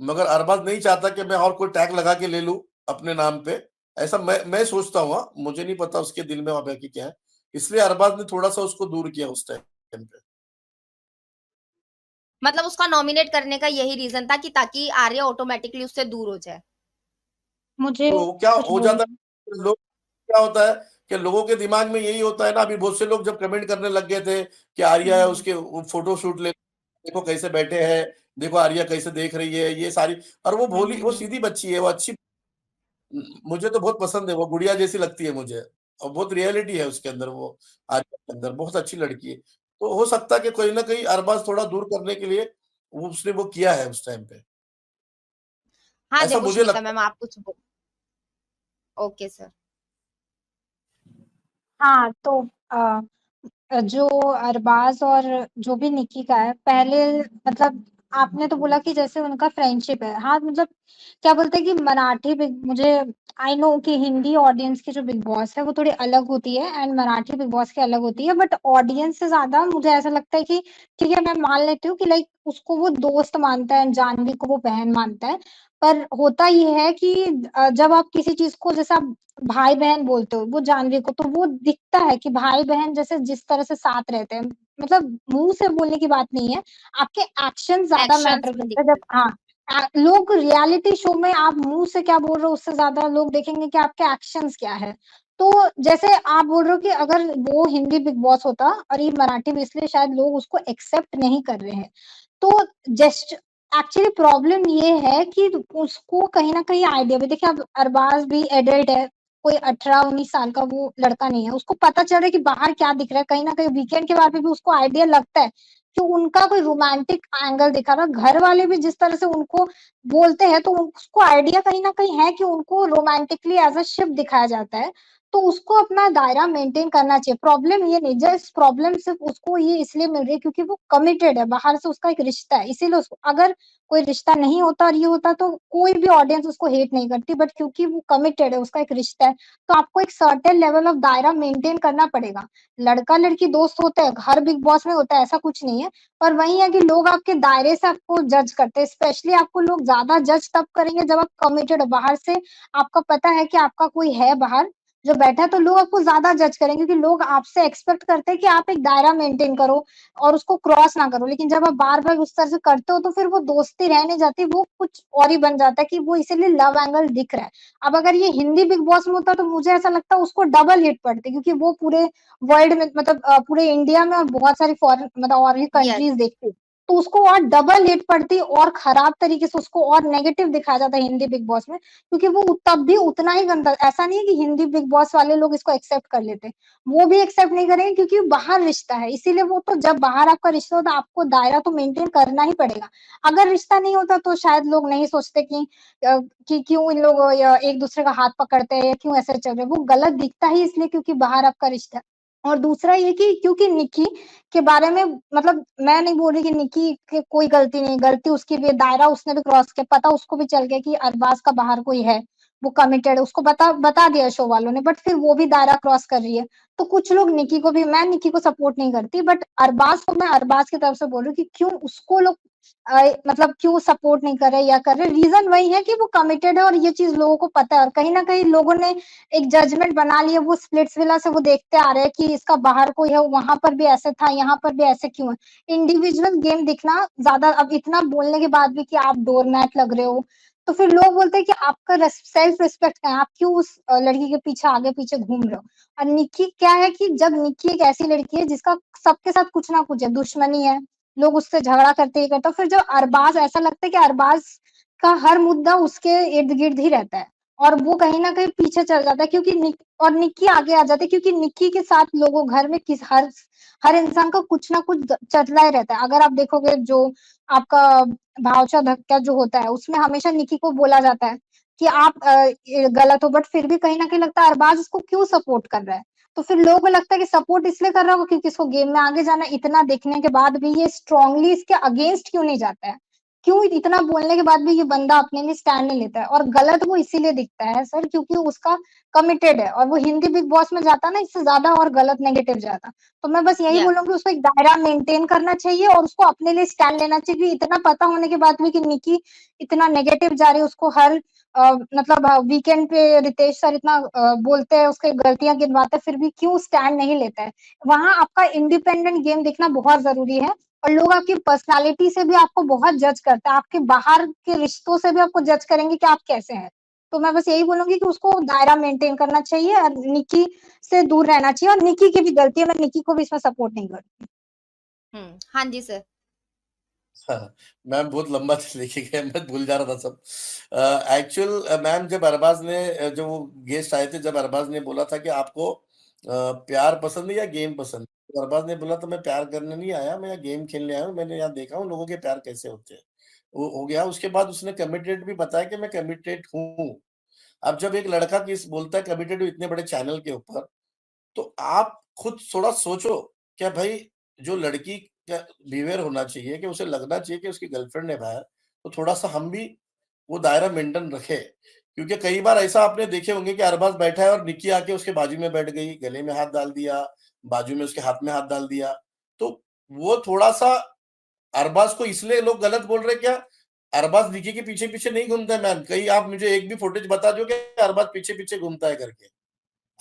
S2: मगर अरबाज नहीं चाहता कि मैं और कोई टैग लगा के ले लूं अपने नाम पे। ऐसा मैं सोचता हूँ, हाँ, मुझे नहीं पता उसके दिल में वहां पे की क्या है। इसलिए अरबाज ने थोड़ा सा उसको दूर किया उस टाइम पे।
S1: मतलब उसका नॉमिनेट करने का यही रीजन था कि ताकि आर्या ऑटोमेटिकली उससे दूर हो जाए।
S5: मुझे
S2: तो क्या
S5: कुछ
S2: हो जाता
S5: बोलना
S2: है, लोग क्या होता है कि लोगों के दिमाग में यही होता है ना। अभी बहुत से लोग जब कमेंट करने लग गए थे कि आर्या है,
S5: है।
S2: उसके फोटो शूट ले, देखो कैसे बैठे हैं, देखो आर्या कैसे देख रही है, ये सारी। और वो भोली, वो सीधी बच्ची है, वो अच्छी, मुझे तो बहुत पसंद है, वो गुड़िया जैसी लगती है मुझे, और बहुत रियलिटी है उसके अंदर, वो आर्या के अंदर बहुत अच्छी लड़की है। तो हो सकता है कि कहीं ना कहीं अरबाज थोड़ा दूर करने के लिए उसने वो किया है उस टाइम पे,
S1: हाँ
S2: ऐसा मुझे
S1: देवोश्मिता
S2: लगता
S1: मैम आप कुछ बोल। Okay sir.
S5: हाँ, तो जो अरबाज और जो भी निकी का है, पहले मतलब आपने तो बोला कि जैसे उनका फ्रेंडशिप है। हाँ, मतलब क्या बोलते हैं कि मराठी बिग मुझे आई नो कि हिंदी ऑडियंस की जो बिग बॉस है वो थोड़ी अलग होती है एंड मराठी बिग बॉस की अलग होती है, बट ऑडियंस से ज्यादा मुझे ऐसा लगता है कि ठीक है, मैं मान लेती हूँ कि लाइक उसको वो दोस्त मानता है, जानवी को वो बहन मानता है। पर होता ये है कि जब आप किसी चीज को जैसे आप भाई बहन बोलते हो वो जानवी को, तो वो दिखता है कि भाई बहन जैसे जिस तरह से साथ रहते हैं, मतलब मुंह से बोलने की बात नहीं है, आपके एक्शन ज्यादा
S1: एक्शंस
S5: मैटर
S1: में
S5: करते हैं।
S1: दिखता
S5: जब हाँ, लोग रियलिटी शो में आप मुंह से क्या बोल रहे हो उससे ज्यादा लोग देखेंगे कि आपके एक्शंस क्या है। तो जैसे आप बोल रहे हो कि अगर वो हिंदी बिग बॉस होता और ये मराठी में, इसलिए शायद लोग उसको एक्सेप्ट नहीं कर रहे हैं। तो जस्ट एक्चुअली प्रॉब्लम ये है कि उसको कहीं न कहीं आइडिया भी, देखिए अब अरबाज भी एडल्ट है, कोई 18-19 साल का वो लड़का नहीं है। उसको पता चल रहा है कि बाहर क्या दिख रहा है, कहीं न कहीं वीकेंड के बाद भी उसको आइडिया लगता है कि उनका कोई रोमांटिक एंगल दिखा रहा है। घर वाले भी जिस तरह से उनको बोलते हैं, तो उसको आइडिया कहीं न कहीं है कि उनको रोमांटिकली एज़ अ शिप दिखाया जाता है। तो उसको अपना दायरा मेंटेन करना चाहिए। प्रॉब्लम ये नहीं, जस्ट प्रॉब्लम सिर्फ़ उसको ये इसलिए मिल रही है क्योंकि वो कमिटेड है, बाहर से उसका एक रिश्ता है, इसीलिए उसको, अगर कोई रिश्ता नहीं होता और ये होता तो कोई भी ऑडियंस उसको हेट नहीं करती, बट क्योंकि वो कमिटेड है, उसका एक रिश्ता है, तो आपको एक सर्टेन लेवल ऑफ दायरा मेंटेन करना पड़ेगा। लड़का-लड़की दोस्त होते हैं, हर बिग बॉस में होता है, ऐसा कुछ नहीं है। पर वही है कि लोग आपके दायरे से आपको जज करते हैं, स्पेशली आपको लोग ज़्यादा जज तब करेंगे जब आप कमिटेड हो, बाहर से आपको पता है कि आपका कोई है बाहर जो बैठा है, तो लोग आपको ज़्यादा जज करेंगे क्योंकि लोग आपसे एक्सपेक्ट करते हैं कि आप एक दायरा मेंटेन करो और उसको क्रॉस ना करो। लेकिन जब आप बार-बार उस तरह से करते हो तो फिर वो दोस्ती रह नहीं जाती, वो कुछ और ही बन जाता है कि वो इसीलिए लव एंगल दिख रहा है। अब अगर ये हिंदी बिग बॉस में होता तो मुझे ऐसा लगता है उसको डबल हिट पड़ती, क्योंकि वो पूरे वर्ल्ड में, मतलब पूरे इंडिया में और बहुत सारी फॉरेन मतलब और भी
S1: है। यस।
S5: कंट्रीज़ देखती है। तो उसको और डबल हिट पड़ती और खराब तरीके से उसको और नेगेटिव दिखाया जाता है हिंदी बिग बॉस में, क्योंकि वो तब भी उतना ही गंदा, ऐसा नहीं है कि हिंदी बिग बॉस वाले लोग इसको एक्सेप्ट कर लेते, वो भी एक्सेप्ट नहीं करेंगे क्योंकि बाहर रिश्ता है, इसीलिए वो तो जब बाहर आपका रिश्ता होता है आपको दायरा तो मेंटेन करना ही पड़ेगा। अगर रिश्ता नहीं होता तो शायद लोग नहीं सोचते कि क्यों इन लोग एक दूसरे का हाथ पकड़ते हैं या क्यों ऐसे चल रहे हैं, वो गलत दिखता ही इसलिए क्योंकि बाहर आपका रिश्ता है। और दूसरा ये कि क्योंकि निक्की के बारे में, मतलब मैं नहीं बोल रही कि निक्की की कोई गलती नहीं, गलती उसकी भी है, दायरा उसने भी क्रॉस किया, पता उसको भी चल गया कि अरबाज का बाहर कोई है, वो कमिटेड है, उसको बता दिया शो वालों ने, बट फिर वो भी दायरा क्रॉस कर रही है। तो कुछ लोग निक्की को भी, मैं निक्की को सपोर्ट नहीं करती, बट अरबाज को मैं अरबाज की तरफ से बोल रही हूँ कि क्यों उसको लोग मतलब क्यों सपोर्ट नहीं कर रहे या कर रहे, रीजन वही है कि वो कमिटेड है और ये चीज लोगों को पता है, और कहीं ना कहीं लोगों ने एक जजमेंट बना लिया, वो स्प्लिट्स विला से वो देखते आ रहे हैं कि इसका बाहर कोई है, वहां पर भी ऐसे था, यहाँ पर भी ऐसे क्यों है। इंडिविजुअल गेम दिखना ज्यादा, अब इतना बोलने के बाद भी कि आप डोरमैट लग रहे हो, तो फिर लोग बोलते हैं कि आपका सेल्फ रिस्पेक्ट है, आप क्यों उस लड़की के पीछे आगे पीछे घूम रहे हो। और निक्की क्या है कि जब निक्की एक ऐसी लड़की है जिसका सबके साथ कुछ ना कुछ है, दुश्मनी है, लोग उससे झगड़ा करते ही करते, फिर जब अरबाज, ऐसा लगता है कि अरबाज का हर मुद्दा उसके इर्द गिर्द ही रहता है, और वो कहीं ना कहीं पीछे चल जाता है क्योंकि और निक्की आगे आ जाती है, क्योंकि निक्की के साथ लोगों घर में हर इंसान का कुछ ना कुछ चलता ही रहता है। अगर आप देखोगे जो आपका भावचा धक्का जो होता है उसमें हमेशा निक्की को बोला जाता है कि आप ये गलत हो, बट फिर भी कहीं ना कहीं लगता है अरबाज उसको क्यों सपोर्ट कर रहा है। तो फिर लोगों को लगता है कि सपोर्ट इसलिए कर रहा होगा क्योंकि इसको गेम में आगे जाना, इतना देखने के बाद भी ये स्ट्रांगली इसके अगेंस्ट क्यों नहीं जाता है, क्यों इतना बोलने के बाद भी ये बंदा अपने लिए स्टैंड नहीं लेता है। और गलत वो इसीलिए दिखता है सर क्योंकि उसका कमिटेड है, और वो हिंदी बिग बॉस में जाता ना इससे ज्यादा और गलत नेगेटिव जाता। तो मैं बस यही
S1: या
S5: बोलूंगी उसको एक दायरा मेंटेन करना चाहिए और उसको अपने लिए स्टैंड लेना चाहिए। इतना पता होने के बाद भी कि निकी इतना नेगेटिव जा रही है, उसको हर मतलब वीकेंड पे रितेश सर इतना बोलते हैं, उसकी गलतियां गिनवाते हैं, फिर भी क्यों स्टैंड नहीं लेता है। वहां आपका इंडिपेंडेंट गेम देखना बहुत जरूरी है, और लोग आपकी पर्सनालिटी से भी आपको बहुत जज करते हैं, आपके बाहर के रिश्तों से भी आपको जज करेंगे कि आप कैसे हैं। तो मैं बस यही बोलूंगी कि उसको दायरा मेंटेन करना चाहिए और निकी से दूर रहना चाहिए, और निकी की भी गलती है, मैं निकी को भी इसमें सपोर्ट नहीं करती।
S1: हाँ जी सर।
S2: हाँ, मैम बहुत लंबा लेके गए, मैं भूल जा रहा था सब। एक्चुअल मैम जब अरबाज ने जो वो गेस्ट आए थे, जब अरबाज ने बोला था कि आपको प्यार पसंद है या गेम पसंद, तो अरबाज ने बोला था मैं प्यार करने नहीं आया, मैं यहाँ गेम खेलने आया हूँ, मैंने यहाँ देखा हूँ लोगों के प्यार कैसे होते हैं। वो हो गया, उसके बाद उसने कमिटेड भी बताया कि मैं कमिटेड हूँ। अब जब एक लड़का किस बोलता है कमिटेड हूँ इतने बड़े चैनल के ऊपर, तो आप खुद थोड़ा सोचो, क्या भाई जो लड़की का बिहेवियर होना चाहिए कि उसे लगना चाहिए कि उसकी गर्लफ्रेंड है बाहर, तो थोड़ा-सा हम भी वो दायरा मेंटेन रखें। क्योंकि कई बार ऐसा आपने देखे होंगे कि अरबाज़ बैठा है और निक्की आके उसके बाजू में बैठ गई, गले में हाथ डाल दिया, बाजू में उसके हाथ में हाथ डाल दिया। तो वो थोड़ा-सा अरबाज़ को इसलिए लोग गलत बोल रहे हैं क्या? अरबाज़ निक्की के पीछे-पीछे नहीं घूमता है मैम। कहीं आप मुझे एक भी फुटेज बता दो कि अरबाज़ पीछे-पीछे घूमता है करके।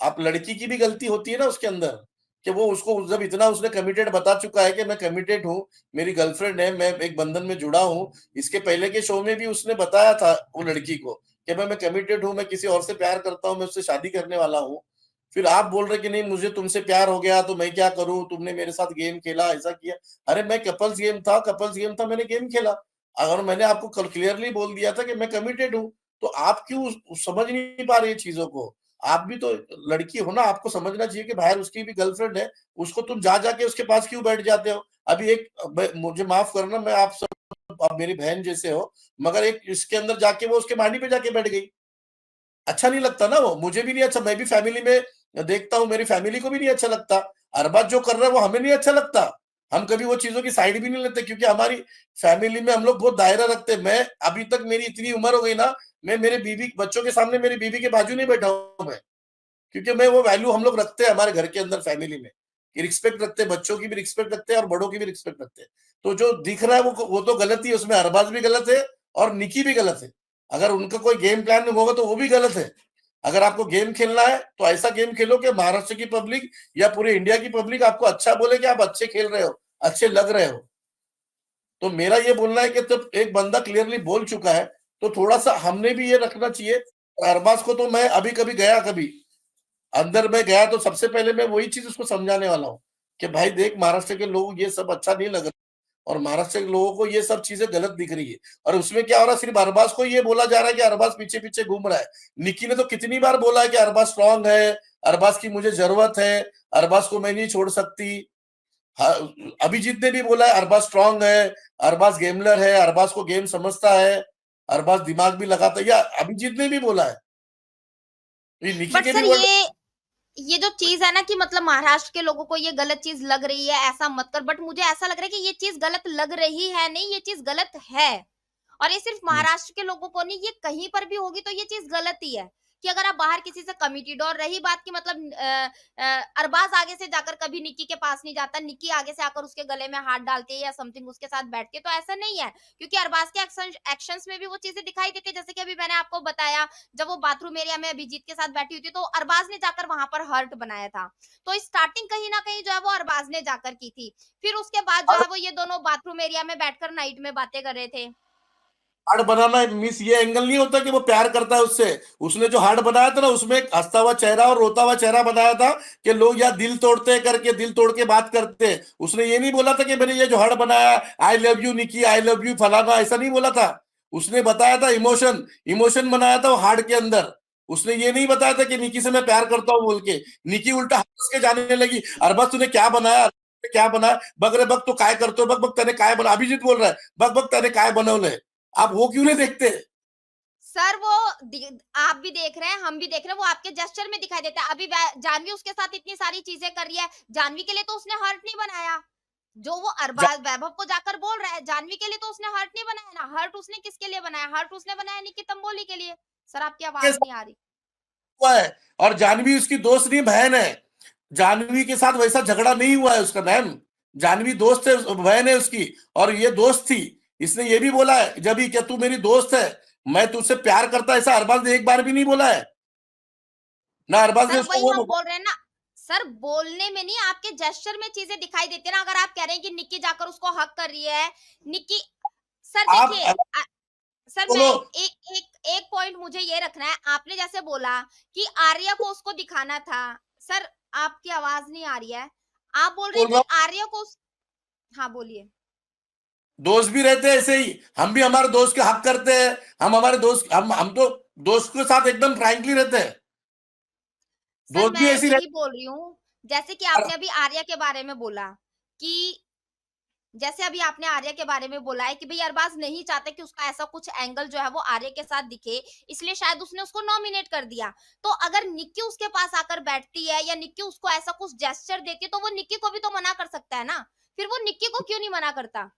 S2: आप लड़की की भी गलती होती है ना उसके अंदर, कि वो उसको जब इतना उसने कमिटेड बता चुका है कि मैं कमिटेड हूँ, मेरी गर्लफ्रेंड है, मैं एक बंधन में जुड़ा हूँ। इसके पहले के शो में भी उसने बताया था वो लड़की को कि मैं कमिटेड हूँ, मैं किसी और से प्यार करता हूँ, मैं उससे शादी करने वाला हूँ। फिर आप बोल रहे कि नहीं मुझे तुमसे प्यार हो गया तो मैं क्या करूँ? तुमने मेरे साथ गेम खेला, ऐसा किया। अरे मैं कपल्स गेम था मैंने गेम खेला। अगर मैंने आपको कल क्लियरली बोल दिया था कि मैं कमिटेड हूँ, तो आप क्यों समझ नहीं पा रही है चीज़ों को? आप भी तो लड़की हो ना, आपको समझना चाहिए कि बाहर उसकी भी गर्लफ्रेंड है, उसको तुम जा के उसके पास क्यों बैठ जाते हो? अभी एक मुझे माफ करना, मैं आप मेरी बहन जैसे हो, मगर एक इसके अंदर जाके वो उसके मानी पे जाके बैठ गई। अच्छा नहीं लगता ना वो, मुझे भी नहीं अच्छा, मैं भी फैमिली में देखता हूँ, मेरी फैमिली को भी नहीं अच्छा लगता। अरबाज जो कर रहा है वो हमें नहीं अच्छा लगता। हम कभी वो चीज़ों की साइड भी नहीं लेते क्योंकि हमारी फैमिली में हम लोग बहुत दायरा रखते हैं। मैं अभी तक मेरी इतनी उम्र हो गई ना, मैं मेरे बीवी बच्चों के सामने मेरी बीवी के बाजू नहीं बैठा हूँ मैं। क्योंकि मैं वो वैल्यू हम लोग रखते हैं हमारे घर के अंदर फैमिली में, कि रिस्पेक्ट रखते हैं, बच्चों की भी रिस्पेक्ट रखते हैं और बड़ों की भी रिस्पेक्ट रखते हैं। तो जो दिख रहा है वो तो गलत ही है, उसमें अरबाज भी गलत है और निकी भी गलत है। अगर उनका कोई गेम प्लान होगा तो वो भी गलत है। अगर आपको गेम खेलना है तो ऐसा गेम खेलो कि महाराष्ट्र की पब्लिक या पूरे इंडिया की पब्लिक आपको अच्छा बोले कि आप अच्छे खेल रहे हो, अच्छे लग रहे हो। तो मेरा ये बोलना है कि जब एक बंदा क्लियरली बोल चुका है तो थोड़ा-सा हमने भी ये रखना चाहिए। अरबाज को तो मैं अभी कभी गया कभी अंदर में गया तो सबसे पहले मैं वही चीज़ उसको समझाने वाला हूँ, कि भाई देख महाराष्ट्र के लोग ये सब अच्छा नहीं लग रहा। और महाराष्ट्र के लोगों को ये सब चीजें गलत दिख रही है। और उसमें क्या हो रहा है, सिर्फ अरबाज को ये बोला जा रहा है कि अरबाज पीछे पीछे घूम रहा है। निक्की ने तो कितनी बार बोला है कि अरबाज स्ट्रांग है, अरबाज की मुझे जरूरत है, अरबाज को मैं नहीं छोड़ सकती। अभिजीत ने भी बोला है अरबाज स्ट्रांग है, अरबाज गेमलर है, अरबाज को गेम समझता है, अरबाज दिमाग भी लगाता है, या अभिजीत ने भी बोला है, निक्की
S1: बट
S2: के
S1: सर
S2: भी बोल
S1: ये जो चीज है ना कि मतलब महाराष्ट्र के लोगों को ये गलत चीज लग रही है, ऐसा मत कर, बट मुझे ऐसा लग रहा है कि ये चीज गलत लग रही है नहीं, ये चीज गलत है। और ये सिर्फ महाराष्ट्र के लोगों को नहीं, ये कहीं पर भी होगी तो ये चीज गलत ही है कि अगर आप बाहर किसी से कमिटेड। और रही बात की मतलब अरबाज आगे से जाकर कभी निक्की के पास नहीं जाता, निक्की आगे से आकर उसके गले में हाथ डालती है या समथिंग उसके साथ बैठती है, तो ऐसा नहीं है। क्योंकि अरबाज के एक्शंस में भी वो चीजें दिखाई देती है, जैसे कि अभी मैंने आपको बताया जब वो बाथरूम एरिया में अभिजीत के साथ बैठी हुई थी तो अरबाज ने जाकर वहां पर हर्ट बनाया था। तो स्टार्टिंग कहीं ना कहीं जो है वो अरबाज ने जाकर की थी। फिर उसके बाद जो है वो ये दोनों बाथरूम एरिया में बैठकर नाइट में बातें कर रहे थे।
S2: हार्ड बनाना मिस ये एंगल नहीं होता कि वो प्यार करता है उससे। उसने जो हार्ड बनाया था ना, उसमें एक हंसता हुआ चेहरा और रोता हुआ चेहरा बनाया था कि लोग यार दिल तोड़ते करके दिल तोड़ के बात करते। उसने ये नहीं बोला था कि मैंने ये जो हार्ड बनाया, I love you Nikki, I love you फलाना, ऐसा नहीं बोला था। उसने बताया था इमोशन, इमोशन बनाया था वो हार्ड के अंदर। उसने ये नहीं बताया था कि निकी से मैं प्यार करता हूँ बोल के। निकी उल्टा हंस के जाने लगी, अरबाज तूने क्या बनाया, क्या बनाया, बग रे बग, तो काय करतो, बग बग तेने काय बना, अभिजीत बोल रहा है बग बग तेने काय बनवलंय। आप वो क्यों नहीं देखते?
S1: सर वो आप भी देख रहे हैं, हम भी देख रहे हैं, वो आपके जेस्चर में दिखाई देता है। अभी जानवी उसके साथ इतनी सारी चीजें कर रही है, जानवी के लिए तो उसने हर्ट नहीं बनाया। जो वो अरबाज वैभव को जाकर बोल रहा है, जानवी के लिए तो उसने हर्ट नहीं बनाया ना। हर्ट उसने किसके लिए बनाया? हर्ट उसने बनाया निकी तंबोली के लिए। सर आपकी आवाज नहीं आ रही।
S2: हुआ है, और जानवी उसकी दोस्त नहीं बहन है। जानवी के साथ वैसा झगड़ा नहीं हुआ है उसका मैम। जानवी दोस्त है, बहन है उसकी, और ये दोस्त थी। इसने ये भी बोला है जब ही, क्या तू मेरी दोस्त है, मैं तुझसे प्यार करता, ऐसा अरबाज ने एक बार भी नहीं बोला है ना। अरबाज ने
S1: सर
S2: उसको
S1: वही हम
S2: वो
S1: बोल रहे हैं ना। सर बोलने में नहीं, आपके जेस्चर में चीजें दिखाई देती है ना। अगर आप कह रहे हैं कि निक्की जाकर उसको हक कर रही है, निक्की, सर
S2: आप
S1: देखिए सर मैं
S2: बोलो।
S1: एक एक एक पॉइंट मुझे ये रखना है। आपने जैसे बोला कि आर्या को उसको दिखाना था। सर आपकी आवाज नहीं आ रही है। आप बोल रहे हैं
S2: बोल
S1: कि
S2: रहा हूँ,
S1: आर्या को हाँ बोलिए।
S2: दोस्त भी रहते हैं ऐसे ही, हम भी हमारे दोस्त के हक करते हैं। हम हमारे दोस्त, हम तो दोस्त के साथ एकदम फ्रैंकली रहते हैं।
S1: सर
S2: दोस्त भी
S1: मैं
S2: ऐसी
S1: यही
S2: रहते
S1: बोल रही हूँ, जैसे कि
S2: हैं।
S1: आपने अभी आर्या के बारे में बोला कि जैसे अभी आपने आर्या के बारे में बोला है कि भई अरबाज नहीं चाहते कि उसका ऐसा कुछ एंगल जो है वो आर्या के साथ दिखे, इसलिए शायद उसने उसको नॉमिनेट कर दिया। तो अगर निक्की उसके पास आकर बैठती है या निक्की उसको ऐसा कुछ जेस्चर देती है, तो वो निक्की को भी तो मना कर सकता है ना। फिर वो निक्की को क्यों नहीं मना करता?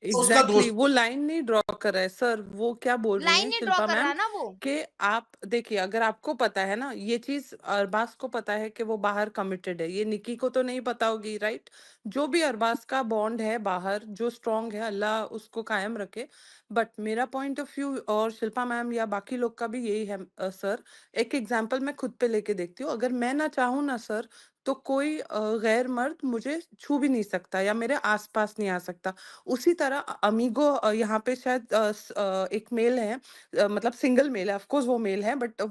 S2: उसका
S4: एग्जैक्टली
S2: दोस्त
S4: वो लाइन नहीं ड्रॉ कर रहा है सर। वो क्या बोल रही
S1: लाइन
S4: हैं
S1: नहीं ड्रॉ
S4: शिल्पा
S1: कर
S4: मैम
S1: रहा ना वो।
S4: कि आप देखिए, अगर आपको पता है ना ये चीज, अरबाज को पता है कि वो बाहर कमिटेड है, ये निकी को तो नहीं पता होगी, राइट? जो भी अरबाज का बॉन्ड है बाहर जो स्ट्रांग है, अल्लाह उसको कायम रखे। बट मेरा पॉइंट ऑफ व्यू और शिल्पा मैम या बाकी लोग का भी यही है सर। एक एग्जाम्पल मैं खुद पे लेके देखती हूँ। अगर मैं ना चाहूँ ना सर, तो कोई गैर मर्द मुझे छू भी नहीं सकता या मेरे आसपास नहीं आ सकता। उसी तरह अमीगो यहाँ पे शायद एक मेल है, मतलब सिंगल मेल है, ऑफ कोर्स वो मेल है, बट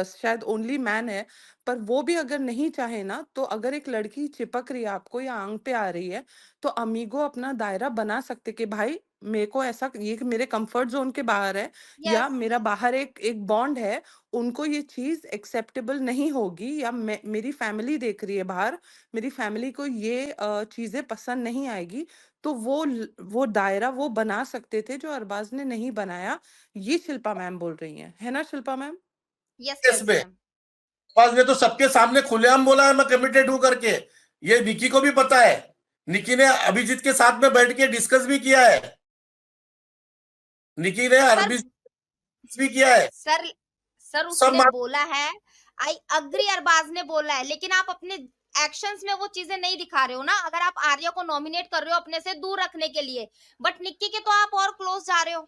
S4: शायद ओनली मैन है। पर वो भी अगर नहीं चाहे ना, तो अगर एक लड़की चिपक रही है आपको या आंग पे आ रही है, तो अमीगो अपना दायरा बना सकते कि भाई मेरे को ऐसा, ये मेरे कंफर्ट जोन के बाहर है या
S1: यस।
S4: मेरा बाहर एक एक बॉन्ड है, उनको ये चीज एक्सेप्टेबल नहीं होगी, या मेरी फैमिली देख रही है बाहर, मेरी फैमिली को ये चीजें पसंद नहीं आएगी। तो वो दायरा वो बना सकते थे जो अरबाज ने नहीं बनाया। ये शिल्पा मैम बोल रही हैं, है ना Shilpa ma'am?
S1: Yes
S2: case
S1: yes
S2: में
S1: मैम।
S2: अरबाज ने तो सबके सामने खुलेआम बोला है मैं कमिटेड हूं करके। ये निकी को भी पता है। निकी ने अभिजीत के साथ में बैठ के डिस्कस भी किया है। निकी ने
S1: सर
S2: अरबी भी किया है।
S1: सर सर
S2: सब
S1: उसने बोला है, आई अग्री, अरबाज ने बोला है, लेकिन आप अपने एक्शंस में वो चीजें नहीं दिखा रहे हो ना। अगर आप आर्या को नॉमिनेट कर रहे हो अपने से दूर रखने के लिए, बट निक्की के तो आप और क्लोज जा रहे हो।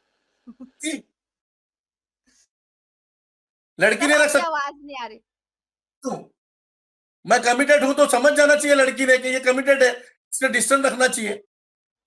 S2: लड़की
S1: सर
S2: नहीं रख
S1: आपकी
S2: सकती
S1: आवाज नहीं आ रही।
S2: हूं। मैं कमिटेड हूं तो समझ जाना चाहिए लड़की ने कि ये कमिटेड है, इससे डिस्टेंस रखना चाहिए।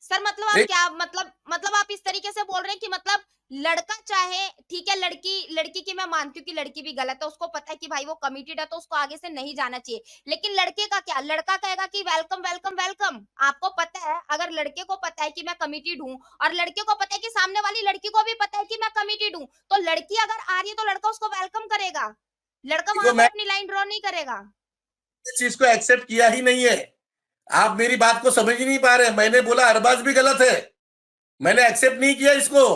S1: सर मतलब आप
S2: एक
S1: क्या मतलब आप इस तरीके से बोल रहे हैं कि मतलब लड़का चाहे ठीक है, लड़की की मैं मानती हूँ कि लड़की भी गलत है, उसको पता है कि भाई वो कमिटेड है तो उसको आगे से नहीं जाना चाहिए। लेकिन लड़के का क्या? लड़का कहेगा कि वेलकम, वेलकम, वेलकम। आपको पता है अगर लड़के को पता है कि मैं कमिटेड हूँ और लड़के को पता है कि सामने वाली लड़की को भी पता है कि मैं कमिटेड हूँ, तो लड़की अगर आ रही है तो लड़का उसको वेलकम करेगा। लड़का
S2: को
S1: वहाँ पर
S2: मैं
S1: अपनी लाइन ड्रॉ नहीं करेगा।
S2: इस चीज को एक्सेप्ट किया ही नहीं है। आप मेरी बात को समझ ही नहीं पा रहे। मैंने बोला अरबाज भी गलत है, मैंने एक्सेप्ट नहीं किया इसको।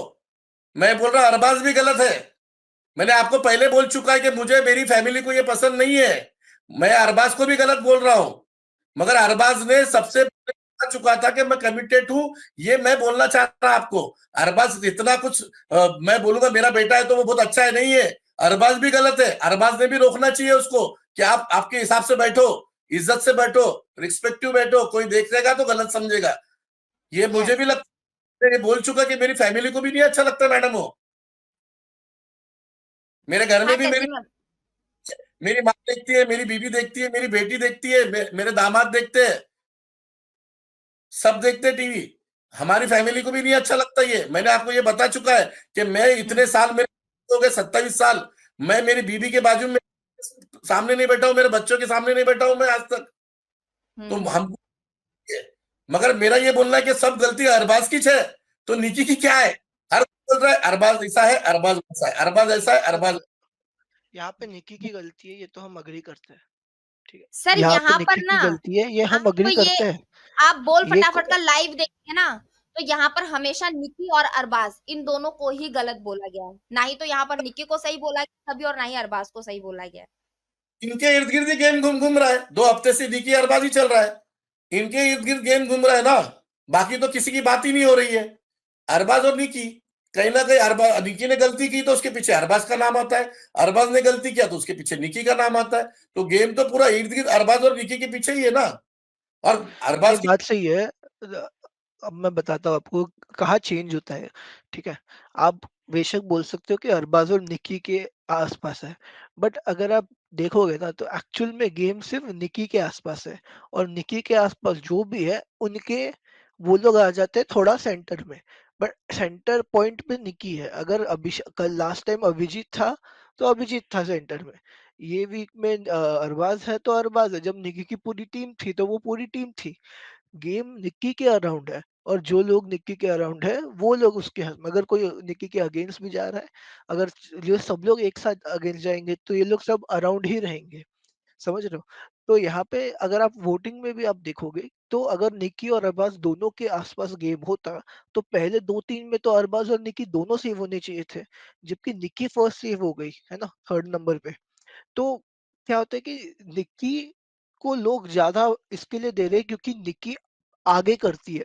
S2: मैं बोल रहा अरबाज भी गलत है। मैंने आपको पहले बोल चुका है कि मुझे मेरी फैमिली को ये पसंद नहीं है। मैं अरबाज को भी गलत बोल रहा हूं, मगर अरबाज ने सबसे पहले बता चुका था कि मैं कमिटेड हूं। ये मैं बोलना चाह रहा आपको। अरबाज इतना कुछ मैं बोलूंगा मेरा बेटा है तो वो बहुत अच्छा है, नहीं है। अरबाज भी गलत है। अरबाज ने भी रोकना चाहिए उसको कि आप आपके हिसाब से बैठो, इज्जत से बैठो, रिस्पेक्टिव बैठो। कोई देखेगा तो गलत समझेगा। ये मुझे
S1: यस,
S2: भी लगता है, ये बोल चुका कि मेरी फैमिली को भी नहीं अच्छा लगता मैडम वो। मेरे घर
S1: हाँ
S2: में भी
S1: जैसे
S2: मेरी
S1: मैं
S2: मेरी माँ देखती है, मेरी बीवी देखती है, मेरी बेटी देखती है, मेरे दामाद देखते हैं, सब देखते हैं टीवी। हमारी फैमिली को भी नहीं अच्छा लगता। ये मैंने आपको ये बता चुका है कि मैं इतने साल, मेरे हो गए 27 साल, मैं मेरी बीवी के बाजू में सामने नहीं बैठा हूं, मेरे बच्चों के सामने नहीं बैठा हूं मैं आज तक। तो
S1: हुँ,
S2: हम, मगर मेरा ये बोलना है कि सब गलती अरबाज की है तो निकी की क्या है? हर कोई बोल रहा है अरबाज ऐसा है, अरबाज वैसा है, अरबाज ऐसा है,
S3: सर
S2: अरबाज।
S3: यहाँ पे निकी की गलती है, ये तो हम अग्री करते हैं, ठीक है।
S1: सर
S3: यहाँ पे
S1: यहाँ पर
S3: निकी
S1: ना
S3: की गलती है, ये हम
S1: आपको
S3: अग्री
S1: ये
S3: करते हैं।
S1: आप बोल
S3: ये
S1: फटाफट का लाइव देखेंगे ना, तो यहाँ पर हमेशा निकी और अरबाज इन दोनों को ही गलत बोला गया है। ना ही तो यहाँ पर निकी को सही बोला गया कभी और ना ही अरबाज को सही बोला गया है।
S2: इनके इर्द गिर्द ही गेम घूम घूम रहा है। 2 हफ्ते से निकी अरबाज ही चल रहा है। इनके इर्द गिर्द गेम घूम रहा है ना, बाकी तो किसी की बात ही नहीं हो रही है। अरबाज और निकी, कहीं ना कहीं अरबाज, निकी ने गलती की तो उसके पीछे अरबाज का नाम आता है, अरबाज ने गलती किया तो उसके पीछे निकी का नाम आता है। तो गेम तो पूरा इर्द गिर्द अरबाज और निकी के पीछे ही है ना। और
S3: ये
S2: अरबाज की
S3: बात सही है। अब मैं बताता हूँ आपको कहाँ चेंज होता है, ठीक है। आप बेशक बोल सकते हो कि अरबाज और निकी के आसपास है, बट अगर आप देखोगे ना तो एक्चुअल में गेम सिर्फ निकी के आसपास है। और निकी के आसपास जो भी है उनके, वो लोग आ जाते हैं थोड़ा सेंटर में, बट सेंटर पॉइंट पे निकी है। अगर कल लास्ट टाइम अभिजीत था तो अभिजीत था सेंटर में। ये वीक में अरबाज है तो अरबाज है। जब निकी की पूरी टीम थी तो वो पूरी टीम थी। गेम निक्की के अराउंड है, और जो लोग निक्की के अराउंड है वो लोग उसके हक में। अगर कोई निक्की के अगेंस्ट भी जा रहा है, अगर ये सब लोग एक साथ अगेंस्ट जाएंगे तो ये लोग सब अराउंड ही रहेंगे, समझ रहे हो। तो यहाँ पे अगर आप वोटिंग में भी आप देखोगे तो अगर निक्की और अरबाज दोनों के आसपास गेम होता तो पहले 2-3 में तो अरबाज और निक्की दोनों सेव होने चाहिए थे, जबकि निक्की फर्स्ट सेव हो गई है ना, थर्ड नंबर पे। तो क्या होता है कि निक्की को लोग ज्यादा इसके लिए दे रहे हैं क्योंकि निक्की आगे करती है,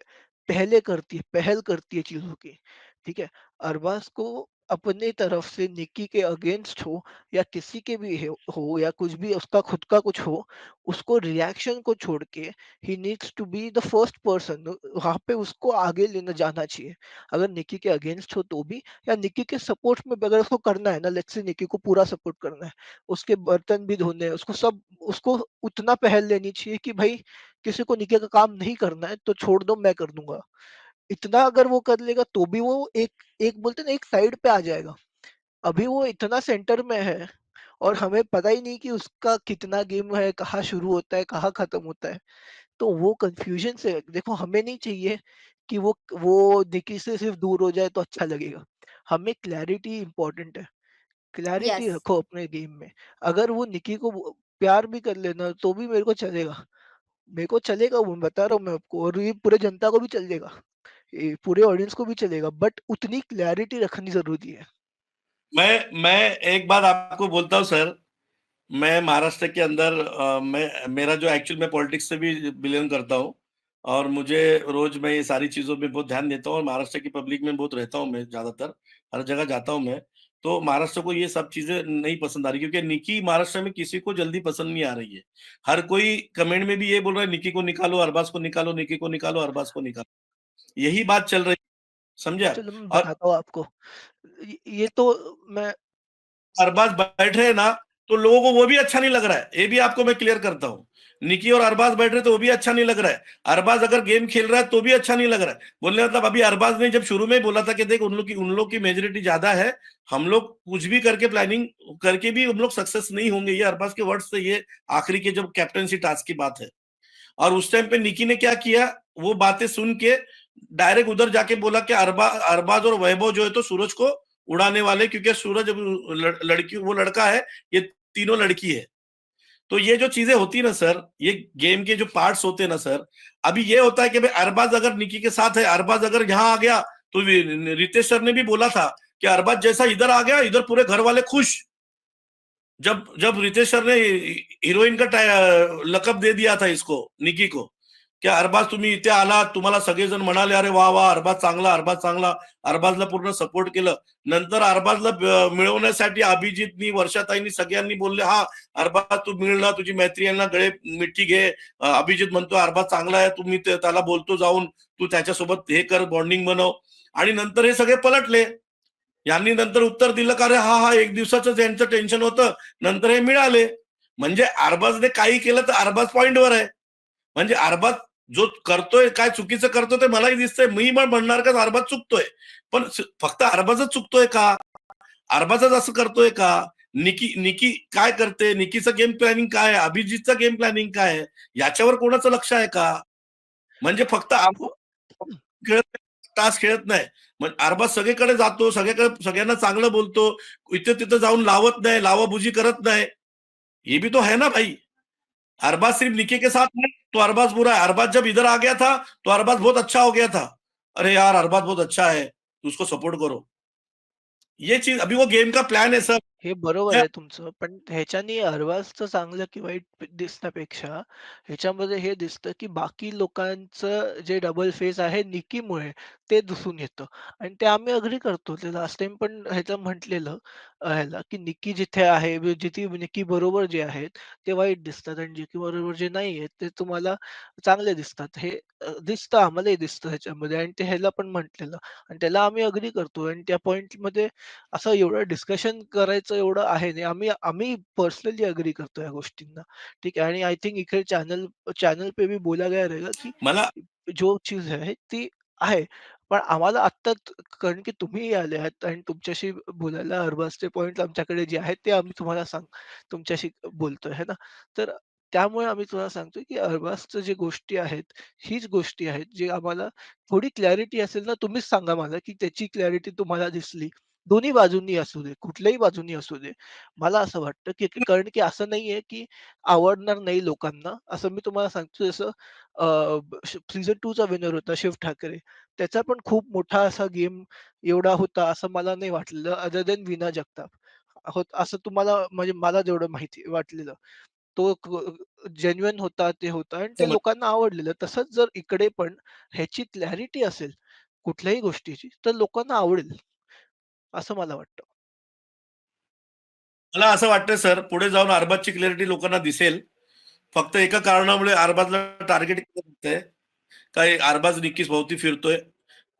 S3: पहले करती है, पहल करती है चीजों की, ठीक है। अरबाज को अपने तरफ से निक्की के अगेंस्ट हो या किसी के भी हो या कुछ भी उसका खुद का कुछ हो, उसको रिएक्शन को छोड़ के ही needs to be the first person, वहां पे उसको आगे लेना जाना चाहिए। अगर निक्की के अगेंस्ट हो तो भी, या निक्की के सपोर्ट में भी अगर उसको करना है ना, लेट्स से निक्की को पूरा सपोर्ट करना है, उसके बर्तन भी धोने हैं, उसको सब, उसको उतना पहल लेनी चाहिए कि भाई किसी को निके का काम नहीं करना है तो छोड़ दो, मैं कर दूंगा। इतना अगर वो कर लेगा तो भी वो एक एक बोलते ना एक साइड पे आ जाएगा। अभी वो इतना सेंटर में है और हमें पता ही नहीं कि उसका कितना गेम है, कहाँ शुरू होता है कहाँ खत्म होता है। तो वो कंफ्यूजन से देखो, हमें नहीं चाहिए कि वो निकी से सिर्फ दूर हो जाए तो अच्छा लगेगा। हमें क्लैरिटी इंपॉर्टेंट है। Clarity
S1: yes.
S3: रखो अपने गेम में। अगर वो निकी को प्यार भी कर लेना तो भी मेरे को चलेगा, मेरे को चलेगा, वो बता रहा हूँ मैं आपको, और ये पूरे जनता को भी चलेगा, ये पूरे ऑडियंस को भी चलेगा, बट उतनी क्लैरिटी रखनी जरूरी है।
S2: मैं एक बात आपको बोलता हूँ सर। मैं महाराष्ट्र के अंदर मैं, मेरा जो एक्चुअल में पॉलिटिक्स से भी बिलोंग करता हूँ, और मुझे रोज मैं ये सारी चीजों में बहुत ध्यान देता हूँ, और महाराष्ट्र की पब्लिक में बहुत रहता हूँ मैं, ज्यादातर हर जगह जाता हूँ मैं। तो महाराष्ट्र को ये सब चीजें नहीं पसंद आ रही, क्योंकि निकी महाराष्ट्र में किसी को जल्दी पसंद नहीं आ रही है। हर कोई कमेंट में भी ये बोल रहा है निकी को निकालो, अरबाज को निकालो, निकी को निकालो, अरबाज को निकालो, यही बात चल रही है, समझे आप?
S3: चलो मैं
S2: और
S3: बताता हूँ आपको, ये तो मैं,
S2: अरबाज बैठ रहे हैं ना, तो लोगों को वो भी अच्छा नहीं लग रहा है, ये भी आपको मैं क्लियर करता हूँ। निकी और अरबाज बैठ रहे तो वो भी अच्छा नहीं लग रहा है, अरबाज अगर गेम खेल रहा है तो भी अच्छा नहीं लग रहा है। बोलने मतलब अभी अरबाज ने जब शुरू में ही बोला था कि देख उन लोग की मेजोरिटी ज्यादा है, हम लोग कुछ भी करके प्लानिंग करके भी हम लोग सक्सेस नहीं होंगे, ये अरबाज के वर्ड्स थे, ये आखिरी के जब कैप्टनसी टास्क की बात है। और उस टाइम पे निकी ने क्या किया, वो बातें सुन के डायरेक्ट उधर जाके बोला कि अरबाज और वैभव जो है तो सूरज को उड़ाने वाले, क्योंकि सूरज लड़की वो लड़का है, ये तीनों लड़की है। तो ये जो चीजें होती है ना सर, ये गेम के जो पार्ट्स होते हैं ना सर, अभी ये होता है कि भाई अरबाज अगर निकी के साथ है, अरबाज अगर यहाँ आ गया तो रितेश सर ने भी बोला था कि अरबाज जैसा इधर आ गया इधर पूरे घर वाले खुश। जब जब रितेश सर ने हिरोईन का लकब दे दिया था इसको, निकी को, क्या अरबाज तुम्ही इथे आला, तुम्हाला सगळेजण म्हणाले अरे वा वा अरबाज चांगला, अरबाज चांगला, अरबाजला पूर्ण सपोर्ट केलं। नंतर अरबाजला मिळवण्यासाठी अभिजितनी, वर्षाताईंनी, सगळ्यांनी बोलले हा अरबाज तू मिळणार, तुझी मैत्रिणींना गळे मिठी घे, अभिजित म्हणतो अरबाज चांगला आहे, तुम्ही त्याला बोलतो जाऊन, तू त्याच्यासोबत हे कर, बॉन्डिंग बनव। आणि नंतर हे सगळे पलटले, यांनी नंतर उत्तर दिलं का अरे हा हा एक दिवसाचं यांचं टेन्शन होतं, नंतर हे मिळाले। म्हणजे अरबाजने काही केलं तर अरबाज पॉइंटवर आहे, म्हणजे अरबाज जो करतोय काय चुकीचं करतोय ते मलाही दिसतंय, मी पण म्हणणार का अरबाज चुकतोय, पण फक्त अरबाजच चुकतोय का, अरबाजच असं करतोय का, निकी निकी काय करते, निकीचं गेम प्लॅनिंग काय आहे, अभिजितचं गेम प्लॅनिंग काय आहे, याच्यावर कोणाचं लक्ष आहे का? म्हणजे फक्त खेळत तास खेळत नाही, मग अरबाज सगळीकडे जातो, सगळीकडे सगळ्यांना चांगलं बोलतो, इथे तिथं जाऊन लावत नाही, लावाबुजी करत नाही, ये भी तो है ना भाई। अरबाज सिर्फ निकी के साथ नहीं तो अरबाज बुरा है, अरबाज जब इधर आ गया था तो अरबाज बहुत अच्छा हो गया था, अरे यार अरबाज बहुत अच्छा है, उसको सपोर्ट करो। ये चीज अभी वो गेम का प्लान है सर।
S3: हे बरोबर आहे तुमचं. पण ह्याच्याने अरबाजचं चांगलं की वाईट दिसण्यापेक्षा ह्याच्यामध्ये हे दिसतं, की बाकी लोकांचं जे डबल फेस आहे निकीमुळे ते दिसून येतं आणि ते आम्ही अग्री करतो. ते लास्ट टाईम पण ह्याचं म्हटलेलं ह्याला, की निकी जिथे आहे, जिथे निकी बरोबर जे आहेत ते वाईट दिसतात आणि निकी बरोबर जे नाही आहेत ते तुम्हाला चांगले दिसतात. हे दिसतं आम्हालाही दिसतं ह्याच्यामध्ये आणि ते ह्याला पण म्हटलेलं आणि त्याला आम्ही अग्री करतो आणि त्या पॉइंटमध्ये असं एवढं डिस्कशन करायचं एवढं आहे नाही. आम्ही आम्ही पर्सनली एग्री करतो या गोष्टींना. ठीक आहे आणि आय थिंक इकडे चॅनल चॅनल पे भी बोला गया रहेगा, की
S2: मला
S3: जो चीज आहे ती आहे. पण आम्हाला आत्ता कारण की तुम्ही आले आहात आणि तुमच्याशी बोलायला अरबाजचे पॉइंट आमच्याकडे जे आहेत ते आम्ही तुम्हाला तुमच्याशी बोलतोय है ना. तर त्यामुळे आम्ही तुम्हाला सांगतोय, की अरबाजचं जे गोष्टी आहेत, हीच गोष्टी आहेत जे आम्हाला थोडी क्लॅरिटी असेल ना, तुम्हीच सांगा मला, की त्याची क्लॅरिटी तुम्हाला दिसली. दोन्ही बाजूंनी असू दे, कुठल्याही बाजूंनी असू दे. मला असं वाटतं, की कारण की असं नाहीये, की आवडणार नाही लोकांना. असं मी तुम्हाला सांगतो जसं सीझन 2 चा विनर होता शिव ठाकरे. त्याचा पण खूप मोठा असा गेम एवढा होता असं मला नाही वाटलेलं अदर दॅन वीणा जगताप. असं तुम्हाला म्हणजे मला जेवढं माहिती वाटलेलं. तो जेन्युइन होता, ते होता आणि ते
S2: समज
S3: लोकांना आवडलेलं. तसंच जर इकडे पण ह्याची क्लॅरिटी असेल कुठल्याही गोष्टीची, तर लोकांना आवडेल, असं मला वाटतं.
S2: मला असं वाटतं सर, पुढे जाऊन अरबाजची क्लॅरिटी लोकांना दिसेल, फक्त एका कारणामुळे अरबाजला टार्गेट केलं जातंय, काही अरबाज निक्कीच भोवती फिरतोय,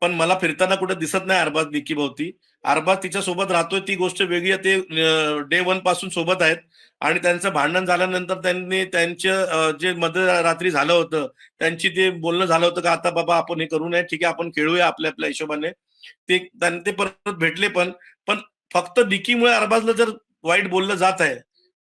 S2: पण मला फिरताना कुठे दिसत नाही अरबाज निक्की भोवती, अरबाज तिच्या सोबत राहतोय ती गोष्ट वेगळी आहे, ते डे 1 पासून सोबत आहेत आणि त्यांचं भांडण झाल्यानंतर त्यांनी त्यांच्या जे मध्यरात्री झालं होतं, त्यांची ते बोलणं झालं होतं का आता बाबा आपण हे करू नये, ठीक आहे आपण खेळूया आपल्या आपल्या हिशोबाने, ते परत भेटले पण फक्त निकीमुळे अरबाजला जर वाईट बोललं जात आहे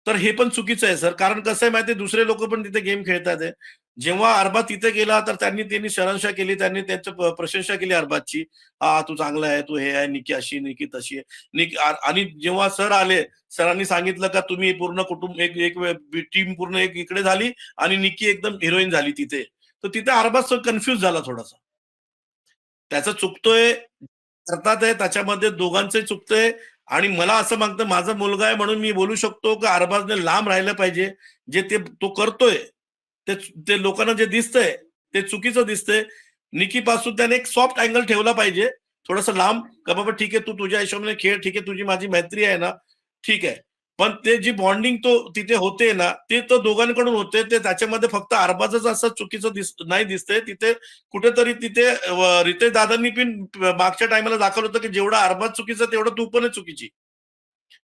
S2: तर हे पण चुकीचं आहे सर, कारण कसं आहे माहितीये दुसरे लोक पण तिथे गेम खेळतात आहे, जेव्हा अरबाज तिथे गेला तर त्यांनी शहनशाह केली, त्यांनी त्यांची प्रशंसा केली अरबाजची, हा तू चांगला आहे, तू हे आहे, निकी अशी निकी तशी आहे, आणि जेव्हा सर आले, सरांनी सांगितलं का तुम्ही पूर्ण कुटुंब एक टीम पूर्ण एक इकडे झाली आणि निकी एकदम हिरोईन झाली तिथे, तर तिथे अरबाज कन्फ्युज झाला थोडासा, त्याचं चुकतोय करतात आहे त्याच्यामध्ये दोघांचे चुकतंय, आणि मला असं मागतं माझा मुलगा आहे म्हणून मी बोलू शकतो की अरबाजने लांब राहिलं पाहिजे, जे तो करतोय ते लोकांना जे दिसतंय ते चुकीचं दिसतंय, निकी पासून त्याने एक सॉफ्ट अँगल ठेवला पाहिजे, थोडस लांब, का बाबा ठीक आहे तू तुझ्या हिशोबाने खेळ, ठीक आहे तुझी माझी मैत्री आहे ना, ठीक आहे, पण ते जी बॉन्डिंग तो तिथे होते ना ते तो दोघांकडून होते, ते त्याच्यामध्ये फक्त अरबाजच असं चुकीचं नाही दिसतंय तिथे, कुठेतरी तिथे रितेश दादांनी पण मागच्या टायमाला दाखवलं होतं की जेवढा अरबाज चुकीचं तेवढं तू पण चुकीची,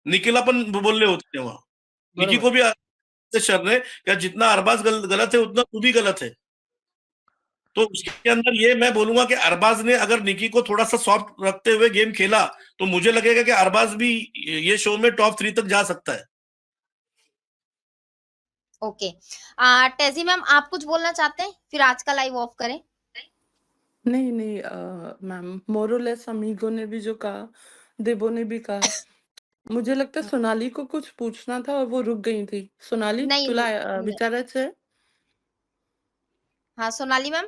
S2: निकीला पण बोलले होते तेव्हा, निकी को
S3: बरोबर.
S2: भी से शर रहे कि जितना अरबाज गलत है उतना तू भी गलत है। तो उसके अंदर ये मैं बोलूंगा कि अरबाज ने अगर निकी को थोड़ा सा सॉफ्ट रखते हुए गेम खेला तो मुझे लगेगा कि अरबाज भी ये शो में टॉप 3 तक जा सकता है।
S1: ओके। टेजी मैम, आप कुछ बोलना चाहते हैं, फिर आज का लाइव ऑफ करें?
S4: नहीं नहीं मैम, मोर और लेस अमीगो ने भी जो कहा, देबो ने भी कहा, मुझे लगता है सोनाली को कुछ पूछना था और वो रुक गई थी। सोनाली,
S1: नहीं,
S4: तुला
S1: नहीं।
S4: विचारायचं?
S1: हाँ, सोनाली मैम।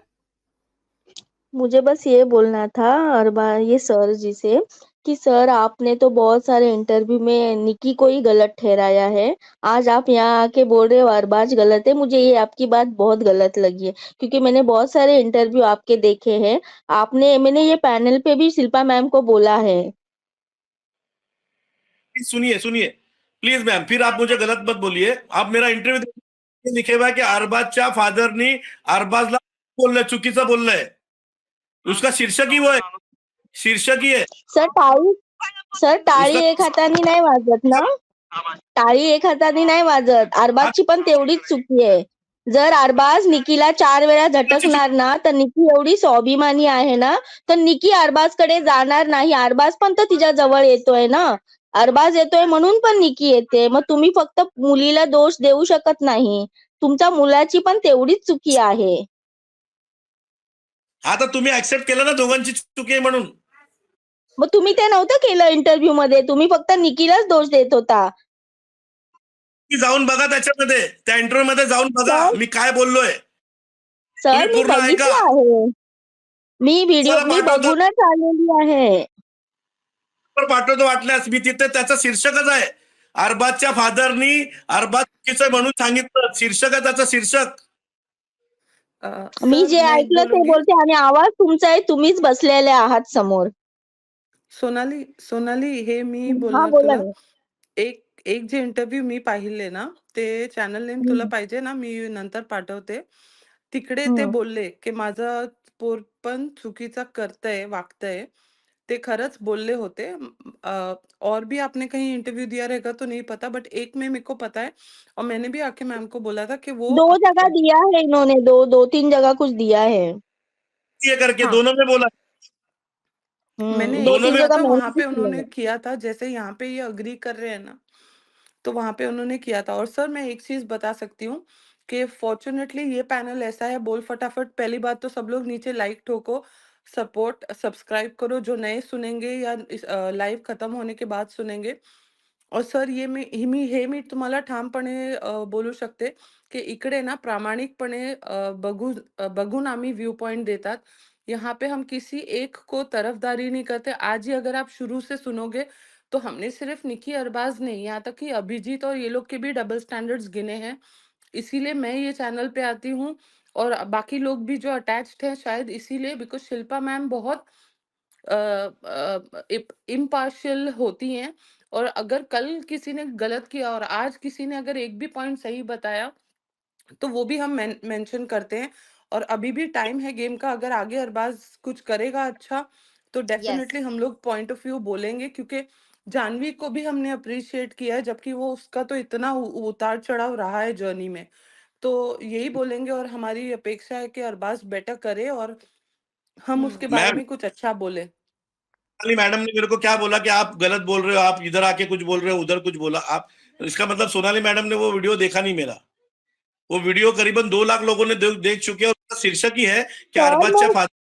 S6: मुझे बस ये बोलना था ये सर जी से कि सर आपने तो बहुत सारे इंटरव्यू में निकी को ही गलत ठहराया है। आज आप यहाँ आके बोल रहे हो अरबाज गलत है। मुझे ये आपकी बात बहुत गलत लगी है क्योंकि मैंने बहुत सारे इंटरव्यू आपके देखे हैं। मैंने ये पैनल पे भी शिल्पा मैम को बोला है।
S2: सुनिए सुनिए प्लीज मैम, फिर आप मुझे गलत मत बोलिए। आप मेरा इंटरव्यू लिखे हुआ है की अरबाजच्या फादरनी अरबाजला बोललंय, चुकीचं बोललंय। उसका शीर्षक ही वो है, शीर्षक ही है।
S6: सर टाळी
S2: उसका
S6: एक हाताने नाही वाजत ना, टाळी एक हाताने नाही वाजत। अरबाजची पण तेवढीच चुकी आहे। जर अरबाज निकीला 4 वेळा झटकणार ना तर निकी एवढी स्वाभिमानी आहे ना तर निकी अरबाजकडे जाणार नाही। अरबाज पण तर तिच्या जवळ येतोय ना, अरबाज येतोय म्हणून पण निकी येते। मग तुम्ही फक्त मुलीला दोष देऊ शकत नाही, तुमच्या मुलाची पण तेवढीच चुकी आहे।
S2: हा तर तुम्ही ऍक्सेप्ट केलं ना दोघांची चुकी आहे म्हणून।
S6: मग तुम्ही ते नव्हतं केलं इंटरव्ह्यू मध्ये, तुम्ही फक्त निकीलाच दोष देत होता।
S2: जाऊन बघा त्याच्यामध्ये, त्या इंटरव्ह्यू मध्ये जाऊन बघा
S6: सर
S2: मी काय बोललोय।
S6: सर
S2: तुम्ही
S6: मी
S2: पूर्ण ऐका।
S6: बघितलं आहे, मी व्हिडिओ
S2: चला
S6: मी
S2: पाठवतो,
S6: बघूनच आलेली आहे।
S2: पाठवतो वाटल्यास। मी तिथे त्याचं शीर्षकच आहे, अरबाजच्या फादरनी अरबाज चुकीचं म्हणून सांगितलं, शीर्षक आहे त्याचं शीर्षक।
S6: मी
S4: सर
S6: जे
S4: मैं एक
S6: ऐकलं ते
S4: बोलूंगी।
S6: बोलते आणि आवाज तुमचा आहे, तुम्हीच बसलेले आहात समोर।
S4: सोनाली, सोनाली हे मी
S6: हा
S4: बोलणार
S6: बोला
S4: तुला।
S6: ना।
S4: एक एक जे इंटरव्ह्यू मी पाहिले ना, ते चॅनल नेम तुला
S6: हम्म,
S4: पाहिजे ना, मी नंतर पाठवते। तिकडे ते
S6: हम्म.
S4: बोलले की माझं पोर पण चुकीचं करतंय, वागतंय। ते खरंच बोलले होते। और भी आपने कहीं इंटरव्यू दिया रहेगा तो नहीं पता, बट एक में मेरे को पता है और मैंने भी आके मैम को बोला था कि वो
S6: 2 जगह दिया है इन्होंने, 2-3 जगह कुछ दिया है।
S2: ये करके
S4: हाँ,
S2: दोनों में बोला,
S4: मैंने एक
S2: दोनों
S6: 2-3
S2: में।
S4: किया
S6: जगह
S4: था,
S6: मैंने
S4: वहां
S6: भी
S4: पे
S6: किया
S4: उन्होंने
S6: है।
S4: किया था जैसे यहाँ पे ये अग्री कर रहे हैं ना, तो वहां पे उन्होंने किया था। और सर मैं एक चीज बता सकती हूँ कि फॉर्चुनेटली ये पैनल ऐसा है, बोल फटाफट। पहली बात तो सब लोग नीचे लाइक ठोको, सपोर्ट सब्सक्राइब करो जो नए सुनेंगे या लाइव खत्म होने के बाद सुनेंगे। और सर हे मी तुम्हाला ठामपणे बोलू शकते की इकडे ना प्रामाणिकपणे बघून आम्ही व्यू पॉइंट देतात। यहाँ पे हम किसी एक को तरफदारी नहीं करते। आज ही अगर आप शुरू से सुनोगे तो हमने सिर्फ निकी अरबाज नहीं, यहाँ तक कि अभिजीत और ये लोग के भी डबल स्टैंडर्ड्स गिने हैं। इसीलिए मैं ये चैनल पे आती हूँ और बाकी लोग भी जो अटैच्ड हैं शायद इसीलिए, बिकॉज़ शिल्पा मैम बहुत इम्पार्शियल होती हैं। और अगर कल किसी ने गलत किया और आज किसी ने अगर एक भी पॉइंट सही बताया तो वो भी हम मेंशन करते हैं। और अभी भी टाइम है गेम का, अगर आगे अरबाज कुछ करेगा अच्छा तो
S1: यस।
S4: डेफिनेटली हम लोग पॉइंट ऑफ व्यू बोलेंगे, क्योंकि जानवी को भी हमने अप्रिशिएट किया है, जबकि वो उसका तो इतना उतार चढ़ाव रहा है जर्नी में। तो यही बोलेंगे और हमारी अपेक्षा है कि अरबाज बेटर करे और हम उसके बारे
S2: मैम,
S4: में कुछ अच्छा बोले।
S2: मैडम ने मेरे को क्या बोला कि आप गलत बोल रहे हो, आप इधर आके कुछ बोल रहे हो, उधर कुछ बोला आप। इसका मतलब सोनाली मैडम ने वो वीडियो देखा नहीं मेरा। वो वीडियो करीबन 2 लाख लोगों ने देख चुके हैं और उसका शीर्षक ही है कि
S6: सर
S2: अरबाजच्या
S6: मग
S2: फादर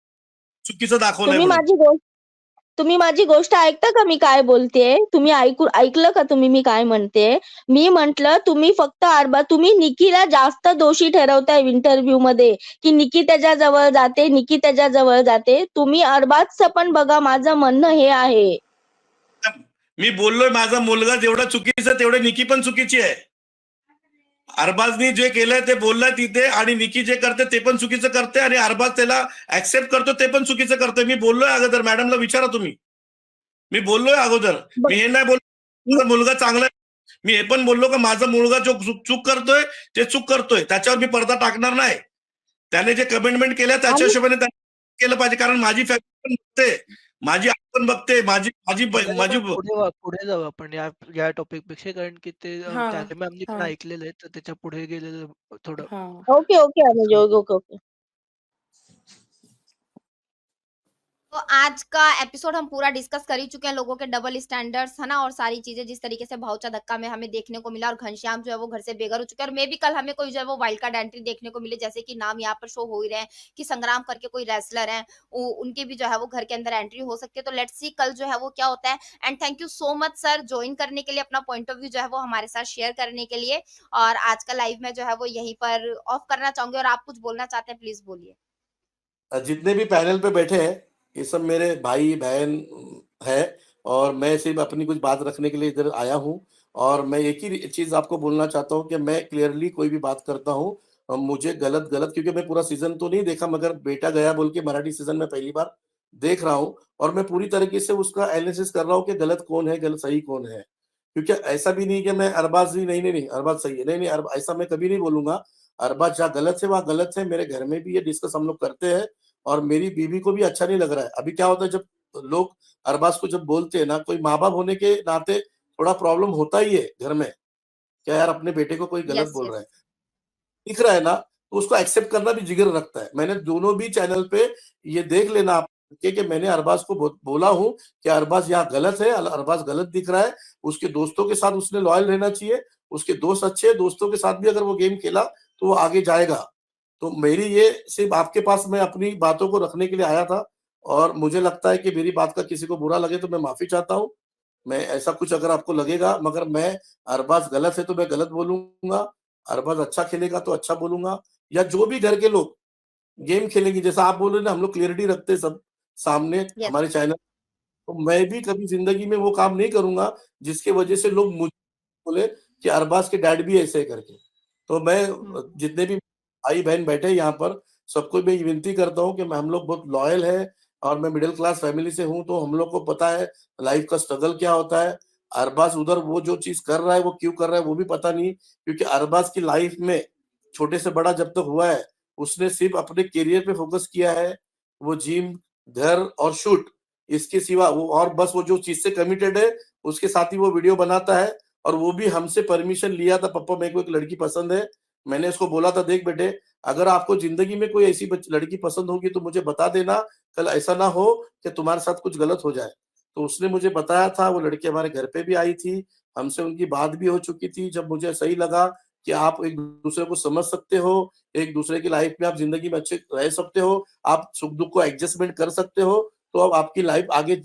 S2: चुकीचं दाखवलंय
S6: तुम्ही
S2: म्हणून।
S6: माझी गोष्ट ऐकता का मी काय बोलतेय? तुम्ही ऐकलं का तुम्ही मी काय म्हणते? मी म्हंटल तुम्ही फक्त तुम्ही निकीला जास्त दोषी ठरवताय इंटरव्ह्यू मध्ये की निकी त्याच्या जवळ जाते, निकी त्याच्या जवळ जाते। तुम्ही अरबाजचं पण बघा, माझं म्हणणं हे आहे।
S2: मी बोललोय माझा मुलगा जेवढा चुकीचा तेवढे निकी पण चुकीची आहे। अरबाजनी जे केलंय ते बोललाय तिथे आणि निकी जे करते ते पण चुकीचं करते आणि अरबाज त्याला ऍक्सेप्ट करतो ते पण चुकीचं करतोय। मी बोललोय अगोदर, मॅडमला विचारा तुम्ही। मी बोललोय अगोदर, मी हे नाही बोललो माझा मुलगा चांगला आहे। मी हे पण बोललो का माझा मुलगा जो चूक करतोय ते चूक करतोय, त्याच्यावर मी पडदा टाकणार नाही। त्याने जे कमिटमेंट केलं त्याच्या
S6: आणि
S2: हिशोबाने केलं पाहिजे, कारण माझी फॅमिली पण बघते, माझी आपण बघते माझी माझी
S3: नाही,
S2: माझी
S3: नाही, पुढे जाऊ आपण या टॉपिक पेक्षा, कारण की ते
S4: हाँ,
S3: त्याने मॅमनी पण
S4: हाँ,
S3: ऐकलेलं आहे, तर त्याच्या पुढे गेलेलं थोडं.
S4: हाँ.
S6: ओके, ओके अनुज, ओके, ओके.
S1: तो आज का एपिसोड हम पूरा डिस्कस कर ही चुके हैं, लोगों के डबल स्टैंडर्ड्स है ना, और सारी चीजें जिस तरीके से भावचा धक्का में हमें देखने को मिला, और घनश्याम जो है वो घर से बेघर हो चुके हैं, और मे भी कल हमें कोई जो है वो वाइल्ड कार्ड एंट्री देखने को मिले, जैसे कि नाम यहाँ पर शो हो ही रहे हैं कि संग्राम करके कोई रेसलर है, उनकी भी जो है वो घर के अंदर एंट्री हो सकती है। तो लेट्स सी कल जो है वो क्या होता है। And thank you so much sir join करने के लिए, अपना पॉइंट ऑफ व्यू जो है वो हमारे साथ शेयर करने के लिए। और आज का लाइव में जो है वो यहीं पर ऑफ करना चाहूंगी, और आप कुछ बोलना चाहते हैं प्लीज बोलिए।
S2: जितने भी पैनल पे बैठे हैं ये सब मेरे भाई बहन है, और मैं सिर्फ अपनी कुछ बात रखने के लिए इधर आया हूँ। और मैं एक ही चीज आपको बोलना चाहता हूँ कि मैं क्लियरली कोई भी बात करता हूँ, मुझे गलत गलत, क्योंकि मैं पूरा सीजन तो नहीं देखा, मगर बेटा गया बोल के मराठी सीजन में पहली बार देख रहा हूँ, और मैं पूरी तरीके से उसका एनालिसिस कर रहा हूँ कि गलत कौन है, गलत सही कौन है। क्योंकि ऐसा भी नहीं कि मैं अरबाज नहीं नहीं नहीं अरबाज सही है, नहीं नहीं ऐसा मैं कभी नहीं बोलूंगा। अरबाज जहाँ गलत है वहाँ गलत है, मेरे घर में भी ये डिस्कस हम लोग करते हैं, और मेरी बीवी को भी अच्छा नहीं लग रहा है। अभी क्या होता है, जब लोग अरबाज को जब बोलते हैं ना, कोई माँ-बाप होने के नाते थोड़ा प्रॉब्लम होता ही है घर में, क्या यार अपने बेटे को कोई गलत
S1: यस
S2: बोल रहा
S1: यस।
S2: है। दिख रहा है ना, तो उसको एक्सेप्ट करना भी जिगर रखता है। मैंने दोनों भी चैनल पे ये देख लेना आप कि मैंने अरबाज को बोला हूँ कि अरबाज यहाँ गलत है, अरबाज गलत दिख रहा है, उसके दोस्तों के साथ उसने लॉयल रहना चाहिए, उसके दोस्त अच्छे हैं, दोस्तों के साथ भी अगर वो गेम खेला तो वो आगे जाएगा। तो मेरी ये सिर्फ आपके पास मैं अपनी बातों को रखने के लिए आया था, और मुझे लगता है कि मेरी बात का किसी को बुरा लगे तो मैं माफी चाहता हूँ। मैं ऐसा कुछ अगर आपको लगेगा, मगर मैं अरबाज गलत है तो मैं गलत बोलूंगा, अरबाज अच्छा खेलेगा तो अच्छा बोलूंगा, या जो भी घर के लोग गेम खेलेंगे, जैसा आप बोल रहे हैं ना, हम लोग क्लियरिटी रखते हैं सब सामने
S1: यस।
S2: हमारे चैनल, तो मैं भी कभी जिंदगी में वो काम नहीं करूंगा जिसकी वजह से लोग मुझे बोले कि अरबाज के डैड भी ऐसे करके। तो मैं जितने भी भाई बहन बैठे हैं यहाँ पर, सबको मैं ये विनती करता हूँ कि हम लोग बहुत लॉयल है, और मैं मिडिल क्लास फैमिली से हूँ, तो हम लोग को पता है लाइफ का स्ट्रगल क्या होता है। अरबाज उधर वो जो चीज कर रहा है वो क्यों कर रहा है वो भी पता नहीं, क्योंकि अरबाज की लाइफ में छोटे से बड़ा जब तक हुआ है, उसने सिर्फ अपने करियर पे फोकस किया है। वो जिम, घर और शूट, इसके सिवा वो और बस वो जो चीज से कमिटेड है उसके साथ ही वो वीडियो बनाता है। और वो भी हमसे परमिशन लिया था, पापा मेरे को एक लड़की पसंद है। मैंने उसको बोला था, देख बेटे, अगर आपको जिंदगी में कोई ऐसी लड़की पसंद होगी तो मुझे बता देना, कल ऐसा ना हो कि तुम्हारे साथ कुछ गलत हो जाए। तो उसने मुझे बताया था, वो लड़की हमारे घर पे भी आई थी, हमसे उनकी बात भी हो चुकी थी। जब मुझे सही लगा कि आप एक दूसरे को समझ सकते हो, एक दूसरे की लाइफ में आप जिंदगी में अच्छे रह सकते हो, आप सुख दुख को एडजस्टमेंट कर सकते हो, तो अब आपकी लाइफ आगे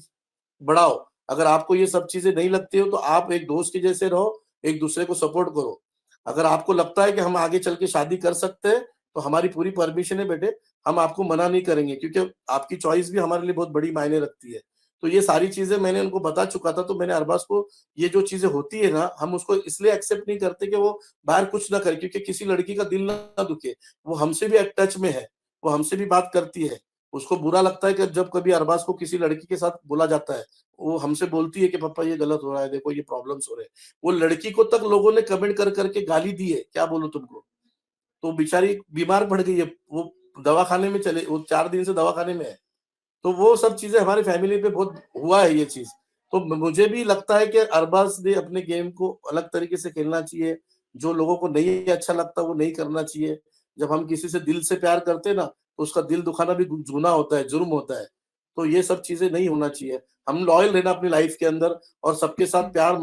S2: बढ़ाओ। अगर आपको ये सब चीजें नहीं लगती हो तो आप एक दोस्त के जैसे रहो, एक दूसरे को सपोर्ट करो। अगर आपको लगता है कि हम आगे चल के शादी कर सकते हैं तो हमारी पूरी परमिशन है बेटे, हम आपको मना नहीं करेंगे, क्योंकि आपकी चॉइस भी हमारे लिए बहुत बड़ी मायने रखती है। तो ये सारी चीजें मैंने उनको बता चुका था। तो मैंने अरबाज को, ये जो चीजें होती है ना, हम उसको इसलिए एक्सेप्ट नहीं करते कि वो बाहर कुछ ना करे, क्योंकि किसी लड़की का दिल ना दुखे। वो हमसे भी टच में है, वो हमसे भी बात करती है। उसको बुरा लगता है कि जब कभी अरबाज को किसी लड़की के साथ बोला जाता है, वो हमसे बोलती है कि पापा ये गलत हो रहा है, देखो ये प्रॉब्लम्स हो रहे हैं। वो लड़की को तक लोगों ने कमेंट कर करके गाली दी है, क्या बोलूं तुमको। तो बेचारी बीमार पड़ गई है, वो दवाखाने में चले, वो 4 दिन से दवाखाने में है। तो वो सब चीजें हमारे फैमिली पे बहुत हुआ है ये चीज। तो मुझे भी लगता है कि अरबाज ने अपने गेम को अलग तरीके से खेलना चाहिए। जो लोगों को नहीं अच्छा लगता वो नहीं करना चाहिए। जब हम किसी से दिल से प्यार करते हैं ना, तो उसका दिल दुखाना भी गुनाह होता है, जुर्म होता है। तो ये सब चीजें नहीं होना चाहिए। हम लॉयल रहना अपनी लाइफ के अंदर, और सबके साथ प्यार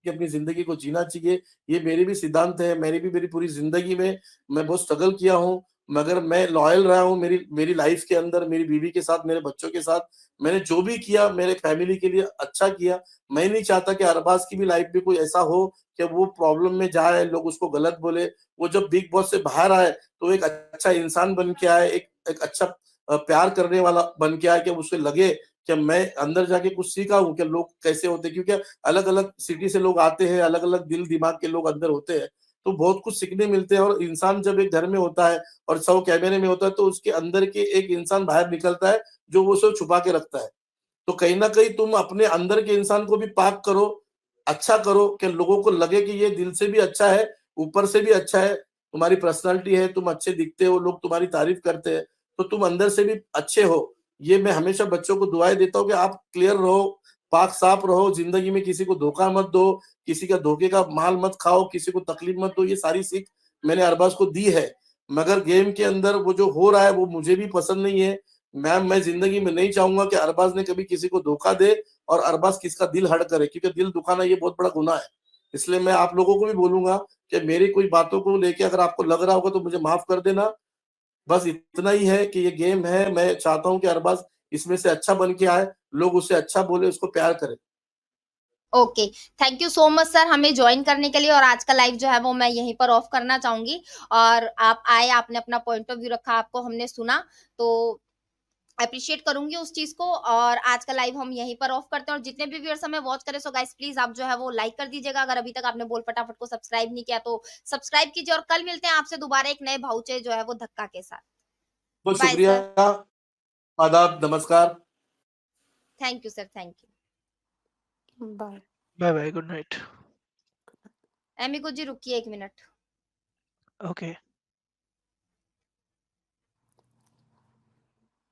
S2: कि अपनी जिंदगी को जीना चाहिए। ये मेरे भी सिद्धांत है। मेरी पूरी जिंदगी में मैं बहुत स्ट्रगल किया हूँ, मगर मैं लॉयल रहा हूँ मेरी मेरी लाइफ के अंदर, मेरी बीवी के साथ, मेरे बच्चों के साथ। मैंने जो भी किया मेरे फैमिली के लिए अच्छा किया। मैं नहीं चाहता कि अरबाज की भी लाइफ में कोई ऐसा हो कि वो प्रॉब्लम में जाए, लोग उसको गलत बोले। वो जब बिग बॉस से बाहर आए तो एक अच्छा इंसान बन के आए, एक अच्छा प्यार करने वाला बन के आए, कि उसे लगे कि मैं अंदर जाके कुछ सीखा हूँ कि लोग कैसे होते हैं। क्योंकि अलग-अलग सिटी से लोग आते हैं, अलग-अलग दिल दिमाग के लोग अंदर होते हैं, तो बहुत कुछ सीखने मिलते हैं। और इंसान जब एक घर में होता है और 100 कैमरे में होता है, तो उसके अंदर के एक इंसान बाहर निकलता है, जो वो सब छुपा के रखता है। तो कहीं न कहीं तुम अपने अंदर के इंसान को भी पाक करो, अच्छा करो, कि लोगों को लगे कि ये दिल से भी अच्छा है, ऊपर से भी अच्छा है, तुम्हारी पर्सनैलिटी है, तुम अच्छे दिखते हो, लोग तुम्हारी तारीफ करते हैं, तो तुम अंदर से भी अच्छे हो। ये मैं हमेशा बच्चों को दुआएं देता हूँ कि आप क्लियर रहो, पाक साफ रहो, जिंदगी में किसी को धोखा मत दो, किसी का धोखे का माल मत खाओ, किसी को तकलीफ मत दो। ये सारी सीख मैंने अरबाज को दी है, मगर गेम के अंदर वो जो हो रहा है वो मुझे भी पसंद नहीं है। मैं जिंदगी में नहीं चाहूंगा कि अरबाज ने कभी किसी को धोखा दे और अरबाज किसका दिल हर्ट करे, क्योंकि दिल दुखाना ये बहुत बड़ा गुनाह है। इसलिए मैं आप लोगों को भी बोलूंगा कि मेरी कोई बातों को लेके अगर आपको लग रहा होगा तो मुझे माफ कर देना। बस इतना ही है कि ये गेम है, मैं चाहता हूँ कि अरबाज इसमें से अच्छा बन के आए, लोग उसे अच्छा बोले, उसको प्यार करें।
S1: Okay, thank you so much sir हमें ज्वाइन करने के लिए, और आज का लाइव जो है वो मैं यहीं पर ऑफ करना चाहूंगी। और आप आए, आपने अपना पॉइंट ऑफ व्यू रखा, आपको हमने सुना, तो अप्रिशिएट करूंगी उस चीज को। और आज का लाइव हम यहीं पर ऑफ करते हैं, और जितने भी व्यूअर्स हमें वॉच करें, सो गाइस प्लीज आप जो है वो लाइक कर दीजिएगा। अगर अभी तक आपने बोल फटाफट को सब्सक्राइब नहीं किया तो सब्सक्राइब कीजिए, और कल मिलते हैं आपसे दोबारा एक नए भाऊचे जो है वो धक्का के साथ।
S2: बहुत
S1: बाय
S2: शुक्रिया,
S1: सर,
S2: आदाब, नमस्कार।
S1: Thank you sir, thank you.
S4: Bye.
S3: Bye bye, good night.
S1: एमिको जी रुकिए 1 मिनट।
S3: ओके।